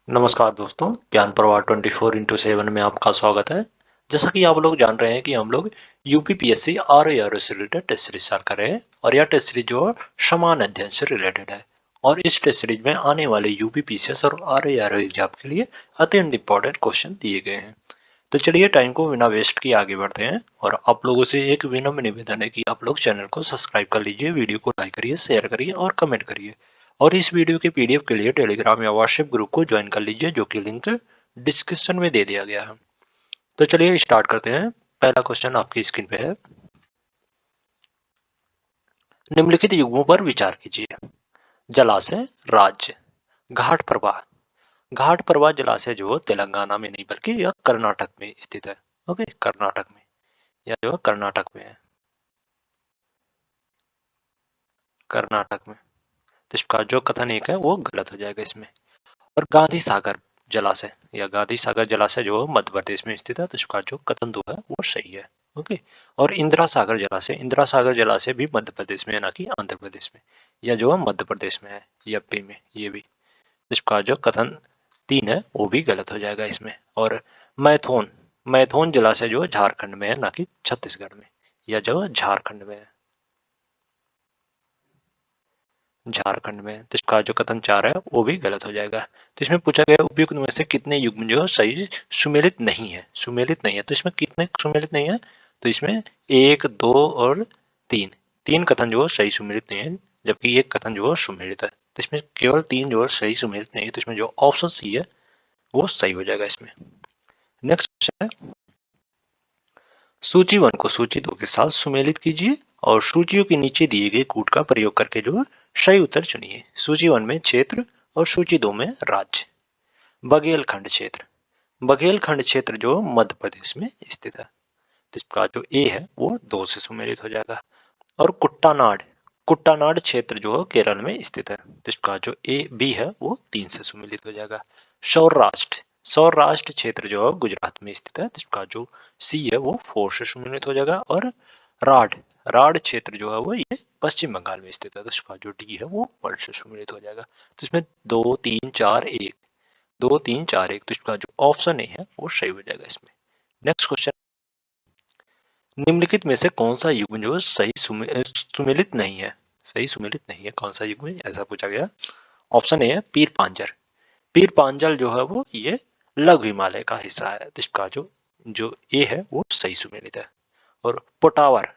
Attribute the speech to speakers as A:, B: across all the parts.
A: नमस्कार दोस्तों, ज्ञान प्रवाह 24x7 में आपका स्वागत है। जैसा कि आप लोग जान रहे हैं कि हम लोग यूपीपीएससी आरओ से रिलेटेड टेस्ट सीरीज स्टार्ट कर रहे हैं और यह टेस्ट सीरीज जो है समान अध्ययन से रिलेटेड है। और इस टेस्ट सीरीज में आने वाले यूपीपीसीएस और आरओ एग्जाम के लिए अत्यंत इंपॉर्टेंट क्वेश्चन दिए गए हैं। तो चलिए टाइम को बिना वेस्ट किए आगे बढ़ते हैं और आप लोगों से एक विनम्र निवेदन है कि आप लोग चैनल को सब्सक्राइब कर लीजिए, वीडियो को लाइक करिए, शेयर करिए और कमेंट करिए। और इस वीडियो के पीडीएफ के लिए टेलीग्राम या व्हाट्सएप ग्रुप को ज्वाइन कर लीजिए, जो कि लिंक डिस्क्रिप्शन में दे दिया गया है। तो चलिए स्टार्ट करते हैं। पहला क्वेश्चन आपकी स्क्रीन पे है। निम्नलिखित युग्मों पर विचार कीजिए। जलाशय, राज्य। घाट प्रवाह। घाट प्रवाह जलाशय जो तेलंगाना में नहीं बल्कि यह कर्नाटक में स्थित है। ओके, कर्नाटक में, या जो कर्नाटक में है, कर्नाटक में। तो इसका जो कथन एक है वो गलत हो जाएगा इसमें। और गांधी सागर जलाशय या गांधी सागर जलाशय जो मध्य प्रदेश में स्थित है, तो इसका जो कथन दो है वो सही है। ओके। और इंदिरा सागर जलाशय भी मध्य प्रदेश में है, ना कि आंध्र प्रदेश में, या जो है मध्य प्रदेश में है, यूपी में, ये भी। इसका जो कथन तीन है वो भी गलत हो जाएगा इसमें। और मैथोन मैथोन जलाशय जो झारखंड में है, ना कि छत्तीसगढ़ में, या जो झारखंड में है, झारखंड में। तो इसका जो कथन चार है वो भी गलत हो जाएगा। तो इसमें पूछा गया उपयुक्त में से कितने युग्म जो सही सुमेलित नहीं है, सुमेलित नहीं है। तो इसमें कितने सुमेलित नहीं है? तो इसमें एक, दो और तीन, तीन कथन जो सही सुमेलित नहीं है, जबकि एक कथन जो सुमेलित है। तो इसमें केवल तीन जो सही सुमेलित नहीं है, तो इसमें जो ऑप्शन सी है वो सही हो जाएगा इसमें। नेक्स्ट क्वेश्चन है, सूची 1 को सूची 2 के साथ सुमेलित कीजिए और सूचियों के नीचे दिए गए कूट का प्रयोग करके जो सही उत्तर चुनिए। सूची 1 में क्षेत्र और सूची 2 में राज्य। बघेलखंड क्षेत्र, बघेलखंड क्षेत्र जो मध्य प्रदेश में स्थित है, तो इसका जो ए है वो 2 से सुमेलित हो जाएगा। और कुट्टानाड, कुट्टानाड क्षेत्र जो केरल में स्थित है, तो इसका जो ए बी है वो 3 से सुमेलित हो जाएगा। सौराष्ट्र, सौराष्ट्र क्षेत्र जो है गुजरात में स्थित है, तो इसका जो सी है वो 4 से सुमेलित हो जाएगा। और राढ़, राढ़ क्षेत्र जो है वो ये पश्चिम बंगाल में स्थित है, तो इसका जो डी है वो 1 से सुमेलित हो जाएगा। तो इसमें 2 3 4 1, 2 3 4 1, तो इसका जो ऑप्शन ए है वो सही हो जाएगा इसमें। नेक्स्ट क्वेश्चन, निम्नलिखित में से कौन सा युग्म जो सही सुमेलित नहीं है, सही सुमेलित नहीं है, कौन सा युग्म है ऐसा पूछा गया। ऑप्शन ए है पीर पांजर। पीर पांजल जो है वो ये लघु हिमालय का हिस्सा है, तो इसका जो ए है वो सही सुमेलित है। और पोटावर,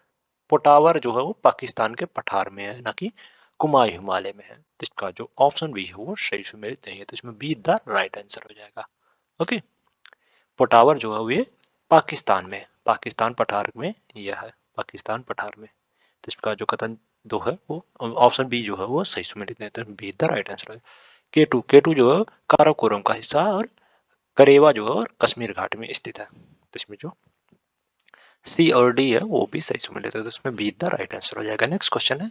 A: पोटावर जो है वो पाकिस्तान के पठार में है, ना कि कुमायूं हिमालय में है, तो इसका जो ऑप्शन बी है वो सही सुमेलित नहीं है, तो इसमें बी द राइट आंसर हो जाएगा। ओके। पोटावर जो है वो ये पाकिस्तान में, पाकिस्तान पठार में यह है, पाकिस्तान पठार में। तो इसका जो कथन दो है वो ऑप्शन बी जो है वो सही सुमेलित नहीं, तो बी द राइट आंसर है। केटू, केटू जो है काराकोरम का हिस्सा है, और करेवा जो है और कश्मीर घाट में स्थित है, तो इसमें जो सी और डी है वो भी सही सुमेलित है, तो इसमें बी द राइट आंसर हो जाएगा। नेक्स्ट क्वेश्चन है,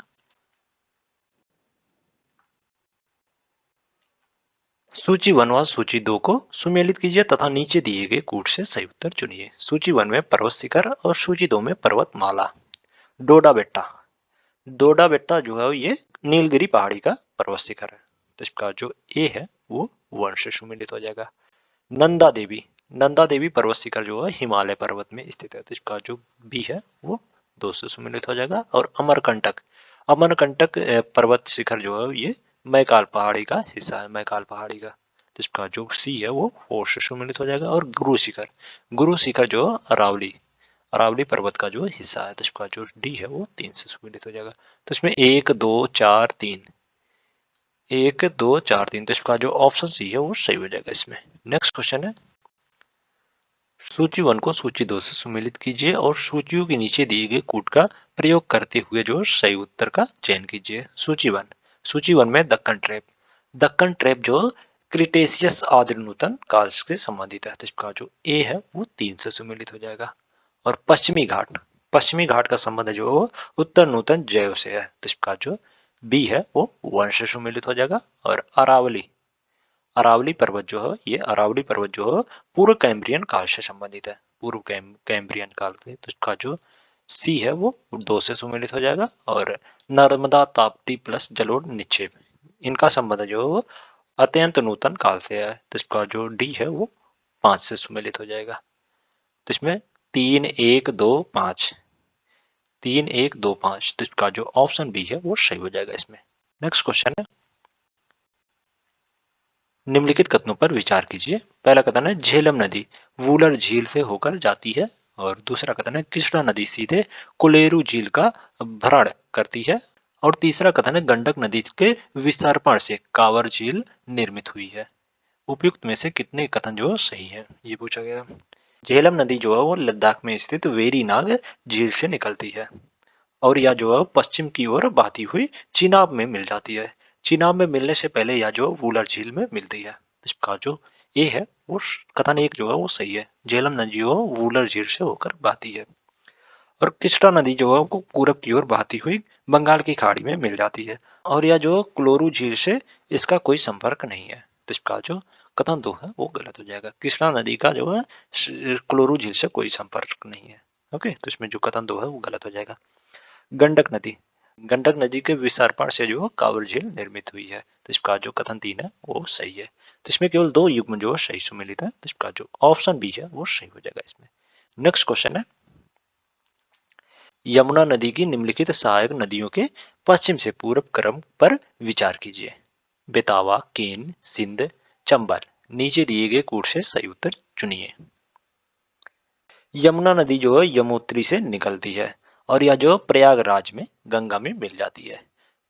A: सूची 1 व सूची 2 को सुमेलित कीजिए तथा नीचे दिए गए कूट से सही उत्तर चुनिए। सूची 1 में पर्वत शिखर और सूची 2 में पर्वतमाला। डोडा बेट्टा, डोडा बेट्टा जो है ये नीलगिरी पहाड़ी का पर्वत शिखर है, तो इसका जो ए है वो 1 से सुमेलित हो जाएगा। नंदा देवी, नंदा देवी पर्वत शिखर जो है हिमालय पर्वत में स्थित है, तो इसका जो बी है वो 2 से सुमेलित हो जाएगा। और अमरकंटक, अमरकंटक पर्वत शिखर जो है ये मैकाल पहाड़ी का हिस्सा है, मैकाल पहाड़ी का, तो इसका जो सी है वो 4 से सुमेलित हो जाएगा। और गुरु शिखर, गुरु शिखर जो अरावली, अरावली पर्वत का जो हिस्सा है, तो इसका जो डी है वो 3 से सुमेलित हो जाएगा। तो इसमें 1 2 4 3, 1 2 4 3, तो इसका जो ऑप्शन सी है वो सही हो जाएगा इसमें। नेक्स्ट क्वेश्चन है, सूची 1 को सूची 2 से सुमेलित कीजिए और सूचियों के नीचे दिए गए कूट का प्रयोग करते हुए जो सही उत्तर का चयन कीजिए। सूची 1, सूची 1 में दक्कन ट्रैप, दक्कन ट्रैप जो क्रिटेशियस आदि नूतन काल से संबंधित है, तो इसका जो ए है वो 3 से सुमेलित हो जाएगा। और पश्चिमी घाट, पश्चिमी घाट का संबंध जो उत्तर नूतन जैव से है, तो इसका जो बी है वो 1 से सुमेलित हो जाएगा। और अरावली, अरावली पर्वत जो है ये अरावली पर्वत जो है पूर्व कैम्ब्रियन काल से संबंधित है, पूर्व कैम्ब्रियन काल से, तो इसका जो सी है वो 2 से सुमेलित हो जाएगा। और नर्मदा ताप्ती प्लस जलोढ़ निक्षेप, इनका संबंध जो है अत्यंत नूतन काल से है, तो इसका जो डी है वो 5 से सुमेलित हो जाएगा। तो इसमें 3 1 2 5, 3 1 2 5, तो इसका जो ऑप्शन बी है वो सही हो जाएगा इसमें। नेक्स्ट क्वेश्चन है, निम्नलिखित कथनों पर विचार कीजिए। पहला कथन है झेलम नदी वूलर झील से होकर जाती है, और दूसरा कथन है कृष्णा नदी सीधे कोलेरू झील का भरण करती है, और तीसरा कथन है गंडक नदी के विसर्पण से कांवर झील निर्मित हुई है। उपयुक्त में से कितने कथन जो सही है, ये पूछा गया। झेलम नदी जो है वो लद्दाख में स्थित वेरीनाग झील से निकलती है, और यह जो है पश्चिम की ओर बहती हुई चिनाब में मिल जाती है। चिनाब में मिलने से पहले यह जो वूलर झील में मिलती है। इसका जो ए है वो कथन एक जो है वो सही है। झेलम नदी जो है वूलर झील से होकर बहती है, और कृष्णा नदी जो है वो पूरब की ओर बहती हुई बंगाल की खाड़ी में मिल जाती है, और यह जो क्लोरू झील से इसका कोई संपर्क नहीं है। तो इसका जो कथन दो है वो गलत हो जाएगा। कृष्णा नदी का जो है क्लोरू झील से कोई संपर्क नहीं है। ओके, तो इसमें जो कथन दो है वो गलत हो जाएगा। गंडक नदी, गंडक नदी के विसर्पण से जो कांवर झील निर्मित हुई है, तो इसका जो कथन तीन है वो सही है। तो इसमें केवल दो युग्म जो सही सुमेलित है, तो इसका जो ऑप्शन बी है वो सही हो जाएगा इसमें। नेक्स्ट क्वेश्चन है, यमुना नदी की निम्नलिखित सहायक नदियों के पश्चिम से पूर्व क्रम पर विचार कीजिए। बेतावा, केन, सिंध, चंबल। नीचे दिए गए कूट से सही उत्तर चुनिए। यमुना नदी जो है यमुनोत्री से निकलती है, और यह जो प्रयागराज में गंगा में मिल जाती है।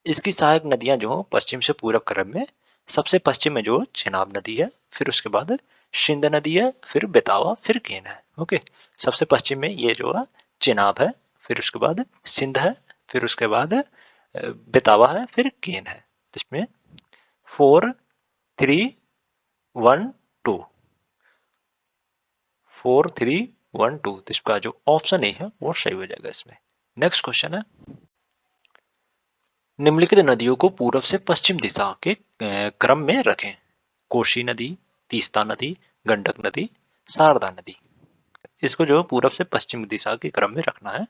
A: इसकी सहायक नदियां जो पश्चिम से पूर्व क्रम में, सबसे पश्चिम में जो चेनाब नदी है, फिर उसके बाद सिंध नदी है, फिर बेतावा, फिर केन है। ओके, सबसे पश्चिम में ये जो है चेनाब है, फिर उसके बाद सिंध है, फिर उसके बाद बेतावा है, फिर केन है। इसमें 4 3 1 2, 4 3 1 2, तो इसका जो ऑप्शन ए है वो सही हो जाएगा इसमें। नेक्स्ट क्वेश्चन है, निम्नलिखित नदियों को पूर्व से पश्चिम दिशा के क्रम में रखें। कोशी नदी, तीस्ता नदी, गंडक नदी, शारदा नदी। इसको जो पूर्व से पश्चिम दिशा के क्रम में रखना है।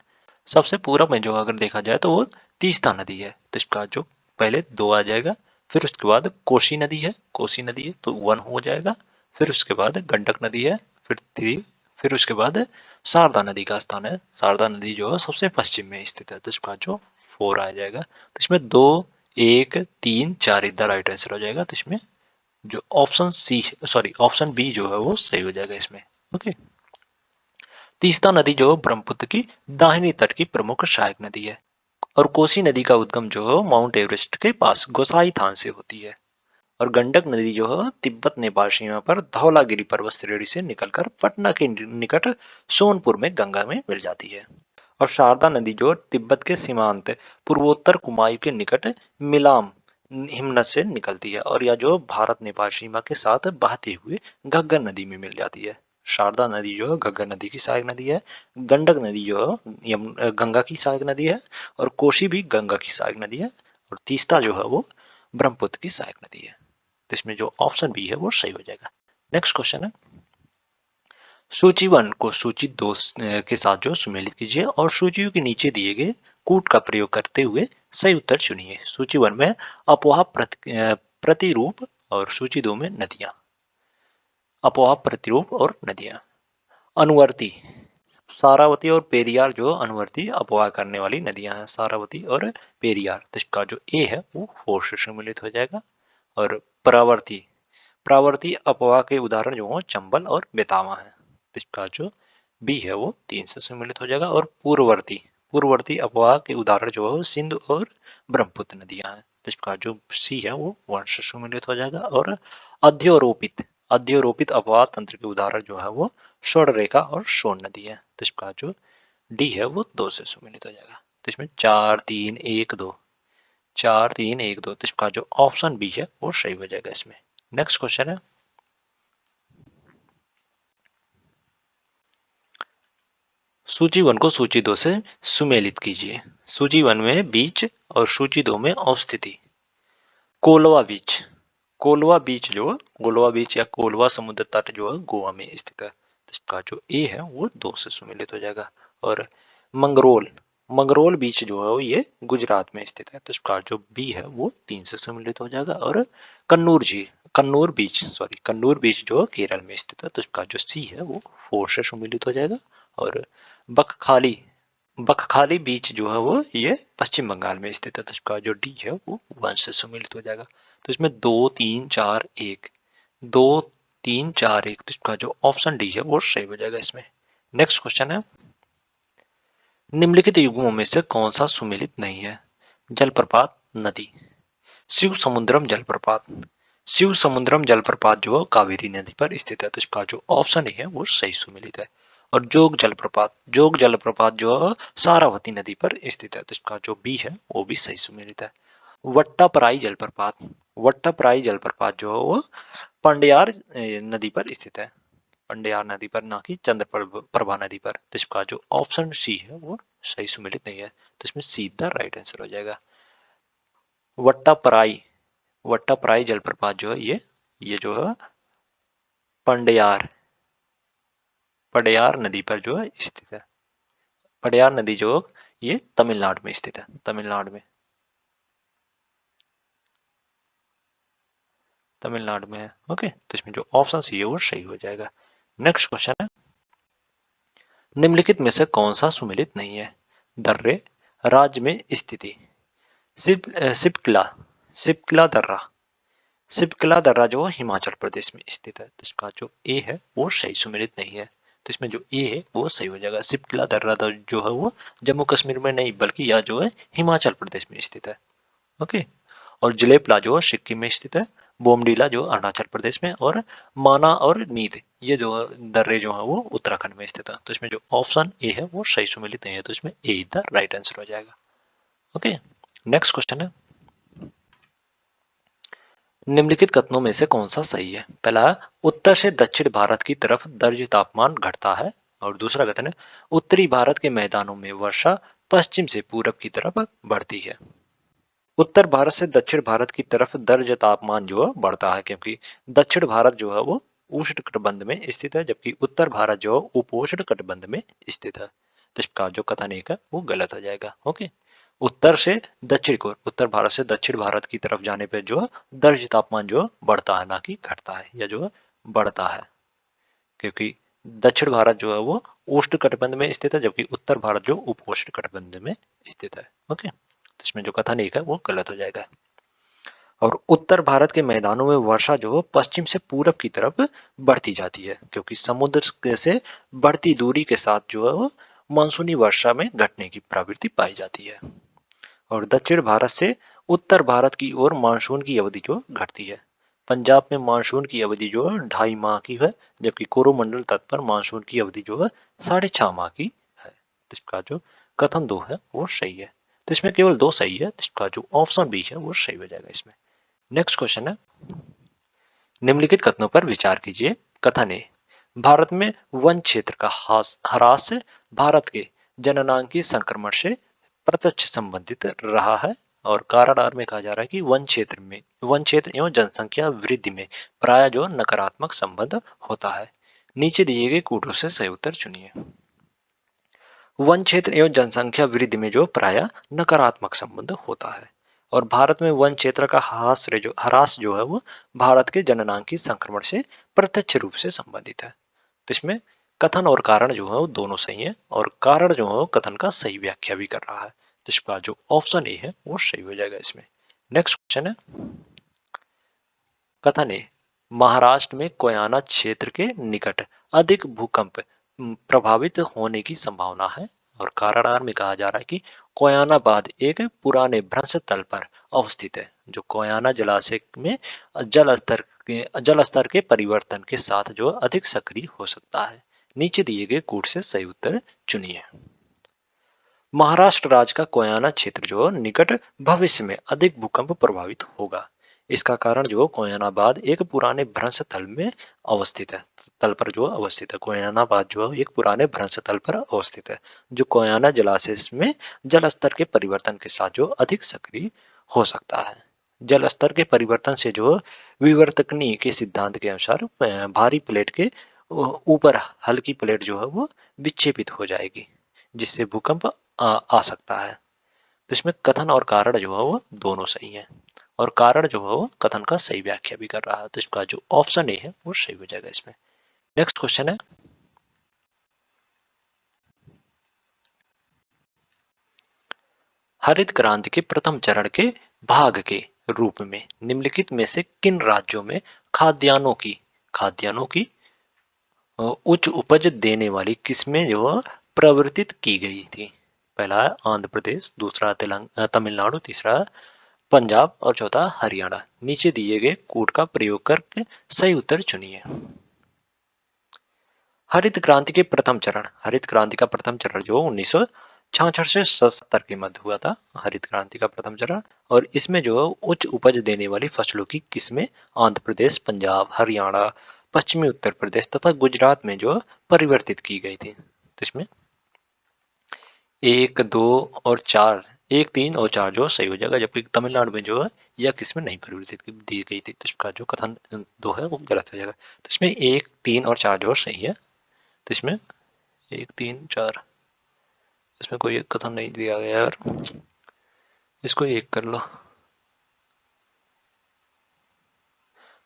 A: सबसे पूर्व में जो अगर देखा जाए तो वो तीस्ता नदी है, तो इसका जो पहले 2 आ जाएगा, फिर उसके बाद कोशी नदी है, कोशी नदी है तो 1 हो जाएगा, फिर उसके बाद गंडक नदी है, फिर 3, फिर उसके बाद शारदा नदी का स्थान है। शारदा नदी जो है सबसे पश्चिम में स्थित है, तो इसका जो 4 आ जाएगा। तो इसमें 2 1 3 4 इधर राइट आंसर हो जाएगा। तो इसमें जो option C, sorry option B जो है वो सही हो जाएगा इसमें। ओके, तीस्ता नदी जो ब्रह्मपुत्र की दाहिनी तट की प्रमुख सहायक नदी है, और कोसी नदी का उद्गम जो है माउंट एवरेस्ट के पास गोसाई थान से होती है, और गंडक नदी जो है तिब्बत नेपाल सीमा पर धौलागिरी पर्वत श्रेणी से निकलकर पटना के निकट सोनपुर में गंगा में मिल जाती है, और शारदा नदी जो तिब्बत के सीमांत पूर्वोत्तर कुमायूं के निकट मिलाम हिमनद से निकलती है, और यह जो भारत नेपाल सीमा के साथ बहती हुई घग्गर नदी में मिल जाती है। शारदा नदी जो है घग्गर नदी की सहायक नदी है, गंडक नदी जो है गंगा की सहायक नदी है, और कोशी भी गंगा की सहायक नदी है, और तीस्ता जो है वो ब्रह्मपुत्र की सहायक नदी है। तो इसमें जो ऑप्शन बी है वो सही हो जाएगा। नेक्स्ट क्वेश्चन है, सूची 1 को सूची 2 के साथ जो सुमेलित कीजिए, और सूचियों के नीचे दिए गए कूट का प्रयोग करते हुए सही उत्तर चुनिए। सूची 1 में अपवाह प्रतिरूप, और सूची 2 में नदियां। अपवाह प्रतिरूप और नदियां। अनुवर्ती, सारावती और पेरियार जो अनुवर्ती अपवाह करने वाली नदियां हैं, सारावती और पेरियार। तो इसका जो ए है वो 4 से सम्मिलित हो जाएगा। और परावर्ती, प्रावर्ती अपवाह के उदाहरण जो हो चंबल और बेतावा है, तो इसका जो बी है वो 3 से सम्मिलित हो जाएगा। और पूर्ववर्ती, पूर्ववर्ती अपवाह के उदाहरण जो है सिंध और ब्रह्मपुत्र नदियां हैं, तो इसका जो सी है वो 1 से सम्मिलित हो जाएगा। और अध्योरोपित, अध्योरोपित अपवाह तंत्र के उदाहरण जो है वो स्वर्णरेखा और सोन नदी है, तो इसका जो डी है वो 2 से सम्मिलित हो जाएगा। तो इसमें 4 3 1 2, 4 3 1 2, तो इसका जो ऑप्शन बी है वो सही हो जाएगा इसमें। नेक्स्ट क्वेश्चन है, सूची 1 को सूची 2 से सुमेलित कीजिए। सूची 1 में बीच, और सूची 2 में अवस्थिति। कोलवा बीच, कोलवा बीच जो गोलवा बीच या कोलवा समुद्र तट जो है गोवा में स्थित है, इसका जो ए है वो 2 से सुमेलित हो जाएगा। और मंगरोल, मंगरोल बीच जो है वो ये गुजरात में स्थित है, तो इसका जो बी है वो 3 से सम्मिलित हो जाएगा। और कन्नूर झील, कन्नूर बीच, कन्नूर बीच जो केरल में स्थित है, तो इसका जो सी है वो 4 से सुमेलित हो जाएगा। और बकखाली बकखाली बीच जो है वो ये पश्चिम बंगाल में स्थित है, तो इसका जो डी है वो 1 से सुमेलित हो जाएगा। तो इसमें 2 3 4 1, 2 3 4 1, तो इसका जो ऑप्शन डी है वो सही हो जाएगा इसमें। नेक्स्ट क्वेश्चन है, निम्नलिखित युग्मों में से कौन सा सुमेलित नहीं है? जलप्रपात, नदी। शिव समुद्रम जलप्रपात, शिव समुद्रम जलप्रपात जो कावेरी नदी पर स्थित है, तो इसका जो ऑप्शन है वो सही सुमेलित है। और जोग जलप्रपात जो सारावती नदी पर स्थित है, तो इसका जो बी है वो भी सही सुमेलित है। वट्टापराई जलप्रपात, वट्टापराई जलप्रपात जो है वो पंडियार नदी पर स्थित है, पंडियार नदी पर, ना कि चंद्रप्रभा नदी पर, तो इसका जो ऑप्शन सी है वो सही सुमेलित नहीं है, तो इसमें सीधा राइट आंसर हो जाएगा। वट्टापराई वट्टापराई जलप्रपात जो है ये जो है पंडियार पड़यार नदी पर जो है स्थित है। पड़यार नदी जो ये तमिलनाडु में स्थित है, तमिलनाडु में है। ओके, तो इसमें जो ऑप्शन सी है वो सही हो जाएगा। नेक्स्ट क्वेश्चन है, निम्नलिखित में से कौन सा सुमेलित नहीं है? दर्रे राज्य में स्थिति, सिपकिला सिपकिला दर्रा, सिपकिला दर्रा जो हिमाचल प्रदेश में स्थित है, तो इसका जो ए है वो सही सुमेलित नहीं है, तो इसमें जो ए है वो सही हो जाएगा। सिपकिला दर्रा जो है वो जम्मू कश्मीर में नहीं बल्कि यह जो है हिमाचल प्रदेश में स्थित है। ओके, और जिलेपला जो सिक्किम में स्थित है, बोमडीला जो अरुणाचल प्रदेश में, और माना और नीद ये जो दर्रे जो है वो उत्तराखंड में स्थित है, तो इसमें जो ऑप्शन ए है वो सही सुमेलित नहीं है, तो इसमें ए द राइट आंसर हो जाएगा। ओके, नेक्स्ट क्वेश्चन है, निम्नलिखित कथनों में से कौन सा सही है? पहला, उत्तर से दक्षिण भारत की तरफ दर्ज तापमान घटता है। और दूसरा कथन है, उत्तरी भारत के मैदानों में वर्षा पश्चिम से पूरब की तरफ बढ़ती है। उत्तर भारत से दक्षिण भारत की तरफ दर्ज तापमान जो है बढ़ता है, क्योंकि दक्षिण भारत जो है वो उष्ण कटिबंध में स्थित है, जबकि उत्तर भारत जो है उपोष्ण कटिबंध में स्थित है, तो इसका जो कथन एक है वो गलत हो जाएगा। ओके, उत्तर से दक्षिण को, उत्तर भारत से दक्षिण भारत की तरफ जाने पर जो है दर्ज तापमान जो बढ़ता है, ना कि घटता है, या जो है बढ़ता है, क्योंकि दक्षिण भारत जो है वो उष्ण कटिबंध में स्थित है, जबकि उत्तर भारत जो उपोष्ण कटिबंध में स्थित है। ओके, तो इसमें जो कथन एक है वो गलत हो जाएगा। और उत्तर भारत के मैदानों में वर्षा जो है पश्चिम से पूरब की तरफ बढ़ती जाती है, क्योंकि समुद्र से बढ़ती दूरी के साथ जो है वो मानसूनी वर्षा में घटने की प्रवृत्ति पाई जाती है। और दक्षिण भारत से उत्तर भारत की ओर मानसून की अवधि जो घटती है। पंजाब में मानसून की अवधि जो है 2.5 माह की है, जबकि कोरोमंडल तट पर मानसून की अवधि जो है 6.5 माह की है, तो इसका जो कथन 2 है वो सही है, तो इसमें केवल 2 सही है, तो इसका जो ऑप्शन बी है वो सही हो जाएगा इसमें। नेक्स्ट क्वेश्चन है, निम्नलिखित कथनों पर विचार कीजिए। कथन ए, भारत में वन क्षेत्र का ह्रास भारत के जननांगीय संक्रमण से प्रत्यक्ष संबंधित रहा है। और कारण आर में कहा जा रहा है कि वन क्षेत्र एवं जनसंख्या वृद्धि में प्राय जो नकारात्मक संबंध होता है। नीचे दिए गए कूटों से सही उत्तर चुनिए। वन क्षेत्र एवं जनसंख्या वृद्धि में जो प्राय नकारात्मक संबंध होता है, और भारत में वन क्षेत्र का ह्रास जो है वो भारत के जननांगीय संक्रमण से प्रत्यक्ष रूप से संबंधित है। तो इसमें कथन और कारण जो है वो दोनों सही है, और कारण जो है वो कथन का सही व्याख्या भी कर रहा है, तो इसका जो ऑप्शन ए है वो सही हो जाएगा इसमें। नेक्स्ट क्वेश्चन है, कथन ए, महाराष्ट्र में कोयाना क्षेत्र के निकट अधिक भूकंप प्रभावित होने की संभावना है। और कारण आर में कहा जा रहा है कि कोयानाबाद एक पुराने भ्रंश तल पर अवस्थित है, जो कोयाना जलाशय में जल स्तर के परिवर्तन के साथ जो अधिक सक्रिय हो सकता है। नीचे दिए गए कूट से सही उत्तर चुनिए। महाराष्ट्र राज्य का कोयाना क्षेत्र जो निकट भविष्य में अधिक भूकंप प्रभावित होगा। इसका कारण जो कोयनाबाद एक पुराने भ्रंश तल में अवस्थित है, तल पर जो अवस्थित है। कोयनाबाद जो एक पुराने भ्रंश तल पर अवस्थित है, जो कोयना जलाशय में जल स्तर के परिवर्तन के साथ जो अधिक सक्रिय हो सकता है। जल स्तर के परिवर्तन से जो विवर्तकनी के सिद्धांत के अनुसार भारी प्लेट के ऊपर हल्की प्लेट जो है वो विक्षेपित हो जाएगी, जिससे भूकंप आ सकता है। तो इसमें कथन और कारण जो है वो दोनों सही है। और कारण जो है वो कथन का सही व्याख्या भी कर रहा है। तो इसका जो ऑप्शन ए है वो सही हो जाएगा इसमें। नेक्स्ट क्वेश्चन है, हरित क्रांति के प्रथम चरण के भाग के रूप में निम्नलिखित में से किन राज्यों में खाद्यान्नों की उच्च उपज देने वाली किस्में जो प्रवर्तित की गई थी? पहला है आंध्र प्रदेश, दूसरा तमिलनाडु, तीसरा पंजाब और चौथा हरियाणा। नीचे दिए गए कोड का प्रयोग करके सही उत्तर चुनिए। हरित क्रांति का प्रथम चरण जो 1966 से 70 के मध्य हुआ था, हरित क्रांति का प्रथम चरण। और इसमें जो उच्च उपज देने वाली फसलों की किस्में आंध्र प्रदेश, पंजाब, हरियाणा, पश्चिमी उत्तर प्रदेश तथा गुजरात में जो परिवर्तित की गई थी। तो इसमें 1, 2 और 4, 1, 3 और 4 जो सही हो जाएगा, जबकि तमिलनाडु में जो है यह किस्में नहीं परिवर्तित दी गई थी। तो इसका जो कथन 2 है वो गलत हो जाएगा। तो इसमें 1, 3 और 4 जो सही है। तो इसमें 1, 3, 4, इसमें कोई एक कथन नहीं दिया गया यार, इसको एक कर लो।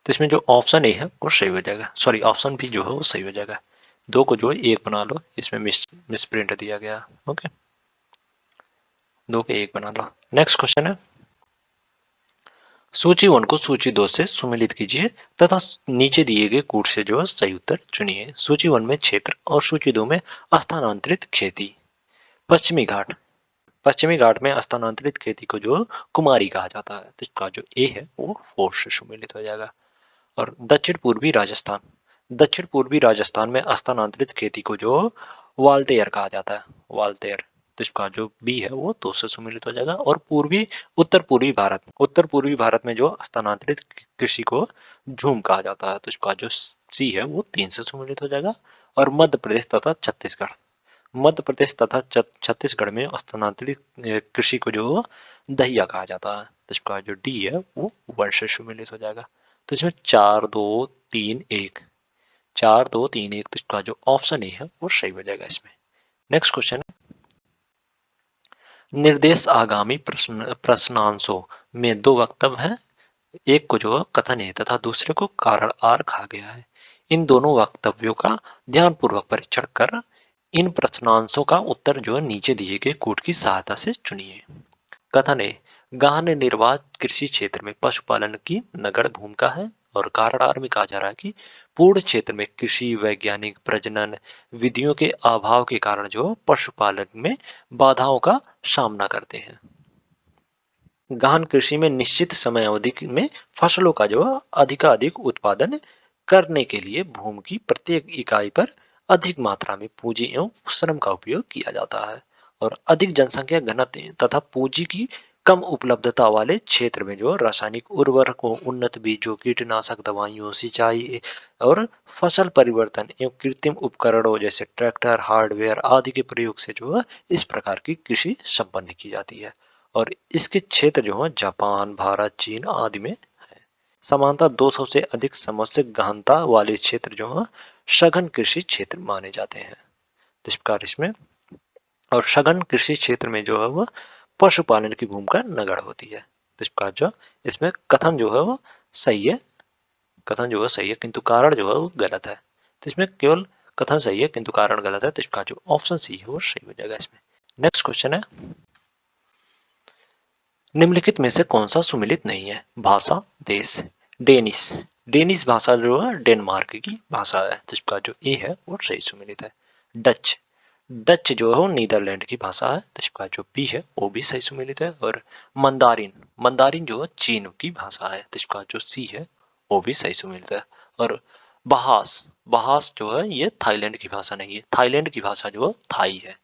A: तो इसमें जो ऑप्शन ए है वो सही हो जाएगा, सॉरी ऑप्शन बी जो है वो सही हो जाएगा। 2 को जो है 1 बना लो, इसमें मिस प्रिंट दिया गया। ओके, 2 के 1 बना लो। नेक्स्ट क्वेश्चन है, सूची 1 को सूची 2 से सुमेलित कीजिए तथा नीचे दिए गए कूट से जो है सही उत्तर चुनिए। सूची 1 में क्षेत्र और सूची 2 में स्थानांतरित खेती। पश्चिमी घाट, पश्चिमी घाट में स्थानांतरित खेती को जो कुमारी कहा जाता है। तो इसका जो ए है वो 4 से सुमेलित हो जाएगा। और दक्षिण पूर्वी राजस्थान में स्थानांतरित खेती को जो वाल्तेयर कहा जाता है, वाल्तेयर। तो इसका जो बी है वो 2 से सुमेलित हो जाएगा। और उत्तर पूर्वी भारत में जो स्थानांतरित कृषि को झूम कहा जाता है। तो इसका जो सी है वो 3 से सुमेलित हो जाएगा। और मध्य प्रदेश तथा छत्तीसगढ़ में स्थानांतरित कृषि को जो दहिया कहा जाता है। तो इसका जो डी है वो 1 से सुमेलित हो जाएगा। तो इसमें 4, 2, 3, 1, 4, 2, 3, 1। तो इसका जो ऑप्शन ए है वो सही हो जाएगा इसमें। नेक्स्ट क्वेश्चन, निर्देश आगामी प्रश्नांशों में 2 वक्तव्य हैं, एक को जो कथन है तथा दूसरे को कारण आर कहा गया है। इन दोनों वक्तव्यों का ध्यानपूर्वक परीक्षण कर इन प्रश्नांशों का उत्तर जो नीचे दिए गए कूट की सहायता से चुनिए। कथन है, गहन निर्वाह कृषि क्षेत्र में पशुपालन की नगण्य भूमिका है। और कारण आर में कहा जा रहा है कि पूर्ण क्षेत्र में कृषि वैज्ञानिक प्रजनन विधियों के अभाव के कारण जो पशुपालन में बाधाओं का सामना करते हैं। गहन कृषि में निश्चित समय अवधि में फसलों का जो अधिकाधिक उत्पादन करने के लिए भूमि की प्रत्येक इकाई पर अधिक मात्रा में पूंजी एवं श्रम का उपयोग किया जाता है। और अधिक जनसंख्या घनत्व तथा पूंजी की कम उपलब्धता वाले क्षेत्र में जो रासायनिक उर्वरकों, उन्नत बीजों, कीटनाशक दवाइयों, सिंचाई और फसल परिवर्तन एवं कृत्रिम उपकरणों जैसे ट्रैक्टर, हार्डवेयर आदि के प्रयोग से जो है इस प्रकार की कृषि संपन्न की जाती है। और इसके क्षेत्र जो है जापान, भारत, चीन आदि में है। समानता 200 से अधिक समस्या गहनता वाले क्षेत्र जो है सघन कृषि क्षेत्र माने जाते हैं। इस प्रकार इसमें और सघन कृषि क्षेत्र में जो है वह पशुपालन की भूमिका नगण्य होती है। तो इस प्रकार जो इसमें कथन जो है वो सही है, कथन जो है सही है किंतु कारण जो है वो गलत है। तो इसमें केवल कथन सही है किंतु कारण गलत है। तो इसका जो ऑप्शन सी है वो सही हो जाएगा इसमें। नेक्स्ट क्वेश्चन है, निम्नलिखित में से कौन सा सुमेलित नहीं है? भाषा, देश। डेनिश, डेनिश भाषा जो है डेनमार्क की भाषा है। तो इसका जो ए है वो सही सुमेलित है। डच, डच जो है वो नीदरलैंड की भाषा है। तो इसका जो बी है वो भी सही सुमेलित है। और मंदारिन, मंदारिन जो है चीन की भाषा है। तो इसका जो सी है वो भी सही सुमेलित है। और बहास, बहास जो है ये थाईलैंड की भाषा नहीं है, थाईलैंड की भाषा जो है थाई है।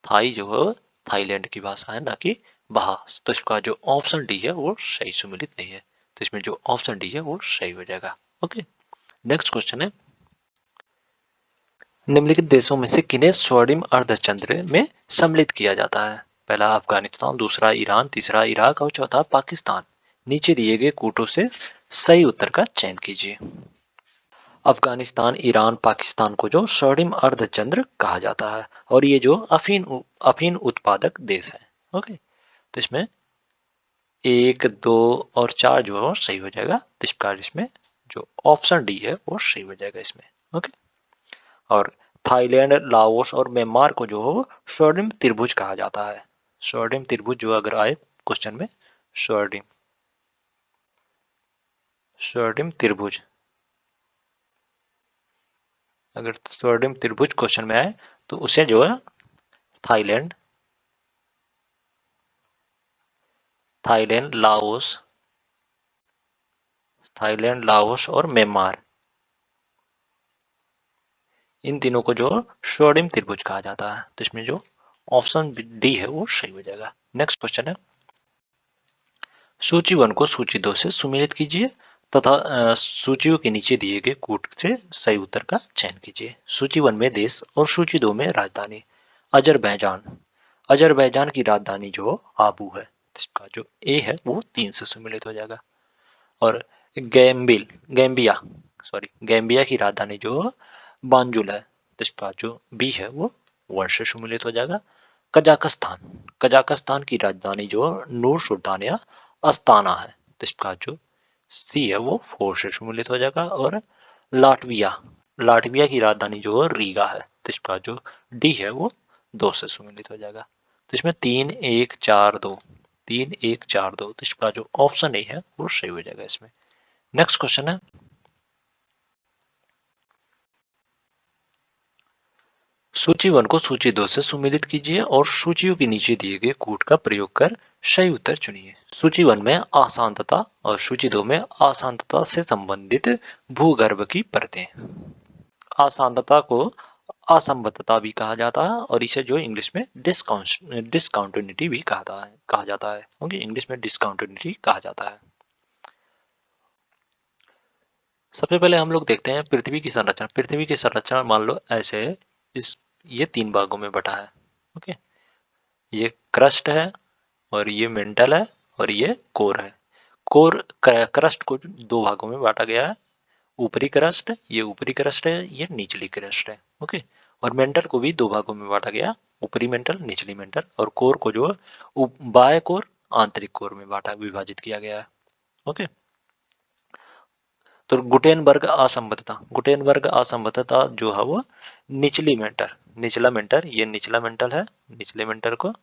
A: थाई जो है थाईलैंड की भाषा है, ना कि बहास। तो इसका जो ऑप्शन डी है वो सही सुमेलित नहीं है। तो इसमें जो ऑप्शन डी है वो सही हो जाएगा। ओके, नेक्स्ट क्वेश्चन है, निम्नलिखित देशों में से किन्हें स्वर्णिम अर्धचंद्र में सम्मिलित किया जाता है? पहला अफगानिस्तान, दूसरा ईरान, तीसरा इराक और चौथा पाकिस्तान। नीचे दिए गए कूटों से सही उत्तर का चयन कीजिए। अफगानिस्तान, ईरान, पाकिस्तान को जो स्वर्णिम अर्धचंद्र कहा जाता है और ये जो अफीन अफीन उत्पादक देश है। ओके, तो इसमें 1, 2 और 4 जो है वो सही हो जाएगा। तो इस प्रकार इसमें जो ऑप्शन डी है वो सही हो जाएगा इसमें। ओके। और थाईलैंड, लाओस और म्यांमार को जो है स्वर्णिम त्रिभुज कहा जाता है। स्वर्णिम त्रिभुज जो अगर आए क्वेश्चन में, स्वर्णिम स्वर्णिम त्रिभुज, अगर स्वर्णिम त्रिभुज क्वेश्चन में आए तो उसे जो है Thailand, Thailand, Laos, Thailand, Laos और म्यांमार, इन तीनों को जो स्वर्णिम त्रिभुज कहा जाता है। तो इसमें जो ऑप्शन डी है वो सही हो जाएगा। नेक्स्ट क्वेश्चन है, सूची 1 को सूची 2 से सुमेलित कीजिए तथा सूचियों के नीचे दिए गए कूट से सही उत्तर का चयन कीजिए। सूची 1 में देश और सूची 2 में राजधानी। अजरबैजान, अजरबैजान की राजधानी जो आबू है, इसका जो ए है वो 3 से सुमेलित हो जाएगा। और गैम्बिया, गैम्बिया की राजधानी जो बांजुल है, तो इसका जो बी है वो 1 से सुमेलित हो जाएगा। कजाकिस्तान, कजाकिस्तान की राजधानी जो नूर सुल्तानिया अस्ताना है, तो इसका जो सी है वो 4 से सम्मिलित हो जाएगा। और लाटविया, लाटविया की राजधानी जो रीगा है, तो इसका जो डी है वो 2 से सम्मिलित हो जाएगा। तो इसमें 3, 1, 4, 2, 3, 1, 4, 2, तो इसका जो ऑप्शन ए है वो सही हो जाएगा इसमें। नेक्स्ट क्वेश्चन है, सूची 1 को सूची 2 से सुमेलित कीजिए और सूचियों के नीचे दिए गए कूट का प्रयोग कर सही उत्तर चुनिए। सूची 1 में अशांतता और सूची 2 में अशांतता से संबंधित भूगर्भ की परतें। अशांतता को असंबद्धता भी कहा जाता है और इसे जो इंग्लिश में डिसकाउंटिन्यूटी भी कहा जाता है क्योंकि इंग्लिश में डिसकाउंटिन्यूटी कहा जाता है। सबसे पहले हम लोग देखते हैं पृथ्वी की संरचना। पृथ्वी की संरचना मान लो ऐसे है, इस ये 3 भागों में बटा है। ओके, ये क्रस्ट है और ये मेंटल है और ये कोर है। कोर क्रस्ट को 2 भागों में बांटा गया है, ऊपरी क्रस्ट, ये ऊपरी क्रस्ट है, ये निचली क्रस्ट है। ओके, और मेंटल को भी 2 भागों में बांटा गया, ऊपरी मेंटल, निचली मेंटल, और कोर को जो बाह्य कोर, आंतरिक कोर में बांटा विभाजित किया गया है। ओके, तो गुटेनबर्ग असंबद्धता, गुटेनबर्ग असंबद्धता जो है वो निचली मेंटल, निचला मेंटल, ये निचला मेंटल है, निचले मेंटल को,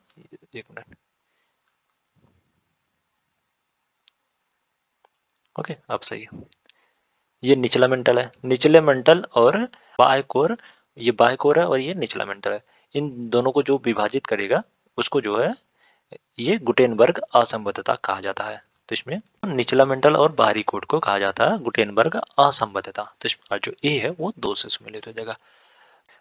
A: एक मिनट, ओके अब सही है, ये निचला मेंटल है, निचले मेंटल और बाह्य कोर, ये बाह्य कोर है और ये निचला मेंटल है। इन दोनों को जो विभाजित करेगा उसको जो है ये गुटेनबर्ग असंबद्धता कहा जाता है। तो इसमें निचला मेंटल और बाहरी कोर को कहा जाता है गुटेनबर्ग असंबद्धता। तो इसका जो ए है वो 2 से सम्मिलित हो जाएगा।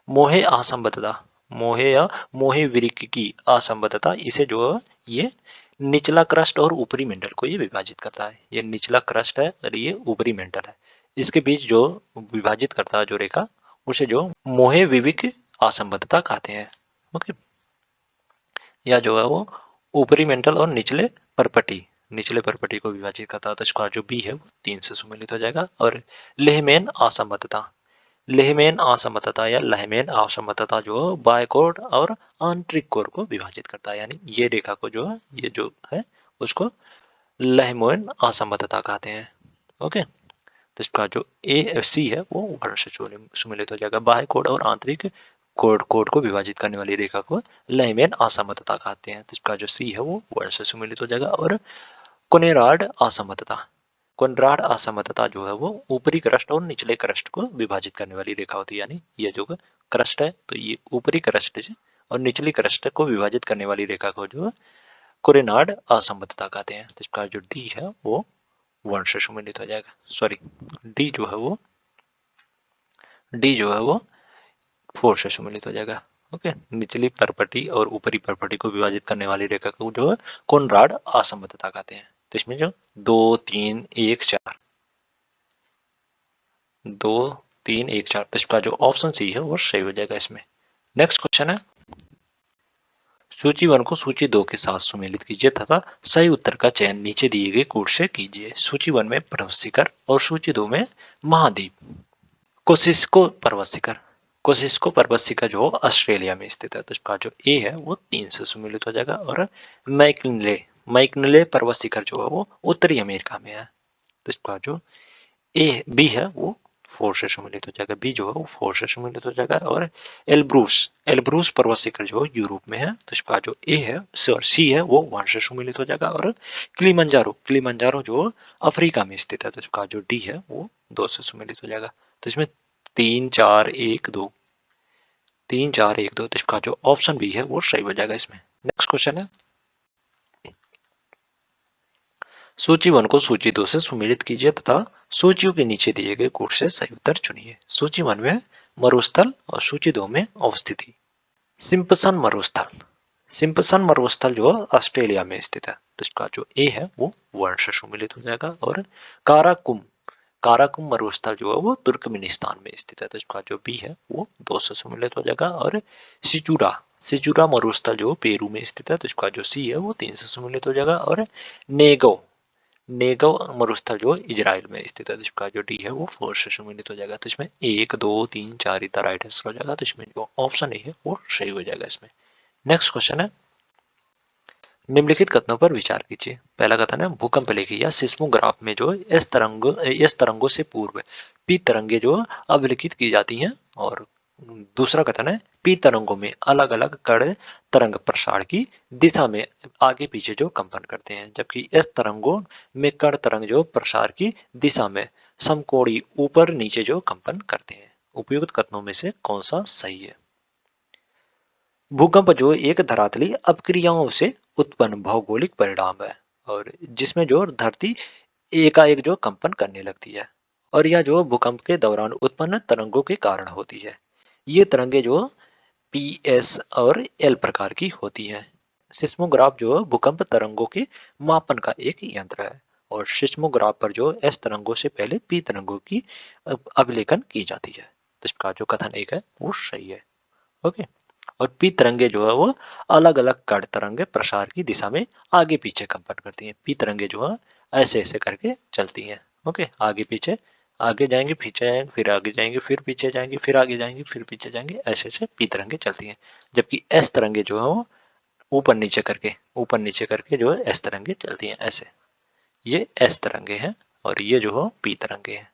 A: मोहे असंबद्धता, मोहे या मोहे वृक्क की असंबद्धता, इसे जो है ये निचला क्रस्ट और ऊपरी मेंटल को ये विभाजित करता है। ये निचला क्रस्ट है और ये ऊपरी मेंटल है, इसके बीच जो विभाजित करता है जो रेखा, उसे जो मोहे विविक असंबद्धता कहते हैं। ओके, या जो है वो ऊपरी मेंटल और निचले परपटी को विभाजित करता है। तो इसका जो बी है वो 3 से सम्मिलित हो जाएगा। और लेहमैन असंबद्धता, लेहमैन असमर्थता या लहमैन असमर्थता जो बाह्य कोर और आंतरिक कोर को विभाजित करता है, यानी ये रेखा को जो है, ये जो है उसको लहमैन असमर्थता कहते हैं। ओके, तो इसका जो ए सी है वो वर्ण से सम्मिलित हो जाएगा। बाह्य कोड और आंतरिक कोड को विभाजित करने वाली रेखा को लहमैन असमर्थता कहते हैं। तो इसका जो सी है वो वर्ण से सम्मिलित हो जाएगा। और कोनेराड असमर्थता, कोनराड असमर्थता जो है वो ऊपरी क्रस्ट और निचले क्रस्ट को विभाजित करने वाली रेखा होती है, यानी ये जो क्रस्ट है तो ये ऊपरी क्रस्ट और निचली क्रस्ट को विभाजित करने वाली रेखा को जो कोरेनाड असमर्थता कहते हैं। तो इसका जो डी है वो 1 से सम्मिलित हो जाएगा। सॉरी, डी जो है वो 4 से सम्मिलित हो जाएगा। ओके, निचली परपटी और ऊपरी परपटी को विभाजित करने वाली रेखा को जो है कोनराड असमर्थता कहते हैं। तो इसमें जो 2, 3, 1, 4, 2, 3, 1, 4, तो इसका जो ऑप्शन सी है वो सही हो जाएगा इसमें। नेक्स्ट क्वेश्चन है, सूची 1 को सूची 2 के साथ सुमेलित कीजिए तथा सही उत्तर का चयन नीचे दिए गए कोड से कीजिए। सूची 1 में पर्वत शिखर और सूची 2 में महाद्वीप। कोसिस्को पर्वत शिखर, कोसिस्को पर्वत शिखर जो ऑस्ट्रेलिया में स्थित है, तो इसका जो ए है वो 3 से सुमेलित हो जाएगा। और मैकिनले, मैकनले पर्वत शिखर जो है वो उत्तरी अमेरिका में है। तो इसका जो ए बी है वो 4 से सम्मिलित हो जाएगा, बी जो है वो 4 से सम्मिलित हो जाएगा। और एल्ब्रूस एल्ब्रूस पर्वत शिखर जो यूरोप में है, तो इसका जो ए है और सी है वो 1 से सम्मिलित हो जाएगा। और किलिमंजारो जो अफ्रीका में स्थित है, तो इसका जो डी है वो 2 से सम्मिलित हो जाएगा। तो इसमें 3 4 1 2 3 4 1 2, तो इसका जो ऑप्शन बी है वो सही हो जाएगा इसमें। नेक्स्ट क्वेश्चन है, सूची 1 को सूची 2 से सुमेलित कीजिए तथा सूचियों के नीचे दिए गए कोड से सही उत्तर चुनिए। सूची 1 में मरुस्थल और सूची 2 में अवस्थिति। सिम्पसन मरुस्थल, सिम्पसन मरुस्थल जो ऑस्ट्रेलिया में स्थित है, तो इसका जो ए है वो 1 से सुमेलित हो जाएगा। और काराकुम काराकुम मरुस्थल जो है वो तुर्कमेनिस्तान में स्थित है, तो इसका जो बी है वो 2 से सम्मिलित हो जाएगा। और सिचुरा सिचुरा मरुस्थल जो पेरू में स्थित है, तो इसका जो सी है वो 3 से सम्मिलित हो जाएगा। और नेगो नेगव मरुस्थल जो इजराइल में स्थित है, तो इसका जो डी है वो 4 से सम्मिलित हो जाएगा। तो इसमें 1 2 3 4 इतना राइट आंसर हो जाएगा, तो इसमें जो ऑप्शन ए है वो सही हो जाएगा इसमें। नेक्स्ट क्वेश्चन है, निम्नलिखित कथनों पर विचार कीजिए। पहला कथन है, भूकंप लेखी या सिस्मोग्राफ में जो एस तरंगों से पूर्व पी तरंगे जो अभिलिखित की जाती हैं। और दूसरा कथन है, पी तरंगों में अलग अलग कण तरंग प्रसार की दिशा में आगे पीछे जो कंपन करते हैं, जबकि एस तरंगों में कण तरंग जो प्रसार की दिशा में समकोणीय ऊपर नीचे जो कंपन करते हैं। उपयुक्त कथनों में से कौन सा सही है? भूकंप जो एक धरातली अपक्रियाओं से उत्पन्न भौगोलिक परिणाम है, और जिसमें जो धरती एकाएक जो कंपन करने लगती है, और यह जो भूकंप के दौरान उत्पन्न तरंगों के कारण होती है। ये तरंगे जो पी एस और एल प्रकार की होती हैं। सिस्मोग्राफ जो भूकंप तरंगों के मापन का एक यंत्र है, और सिस्मोग्राफ पर जो एस तरंगों से पहले पी तरंगों की अभिलेखन की जाती है। तो इसका जो कथन एक है वो सही है। ओके। और पी तरंगे जो है वो अलग अलग कण तरंगे प्रसार की दिशा में आगे पीछे कंपन करती हैं। पी तरंगे जो है ऐसे ऐसे करके चलती हैं। ओके, आगे पीछे, आगे जाएंगे पीछे जाएंगे फिर आगे जाएंगे फिर पीछे जाएंगे फिर आगे जाएंगे फिर पीछे जाएंगे, ऐसे ऐसे पी तरंगे चलती हैं। जबकि एस तरंगे जो है वो ऊपर नीचे करके जो है एस तरंगे चलती हैं ऐसे। ये एस तरंगे हैं और ये जो है पी तरंगे हैं।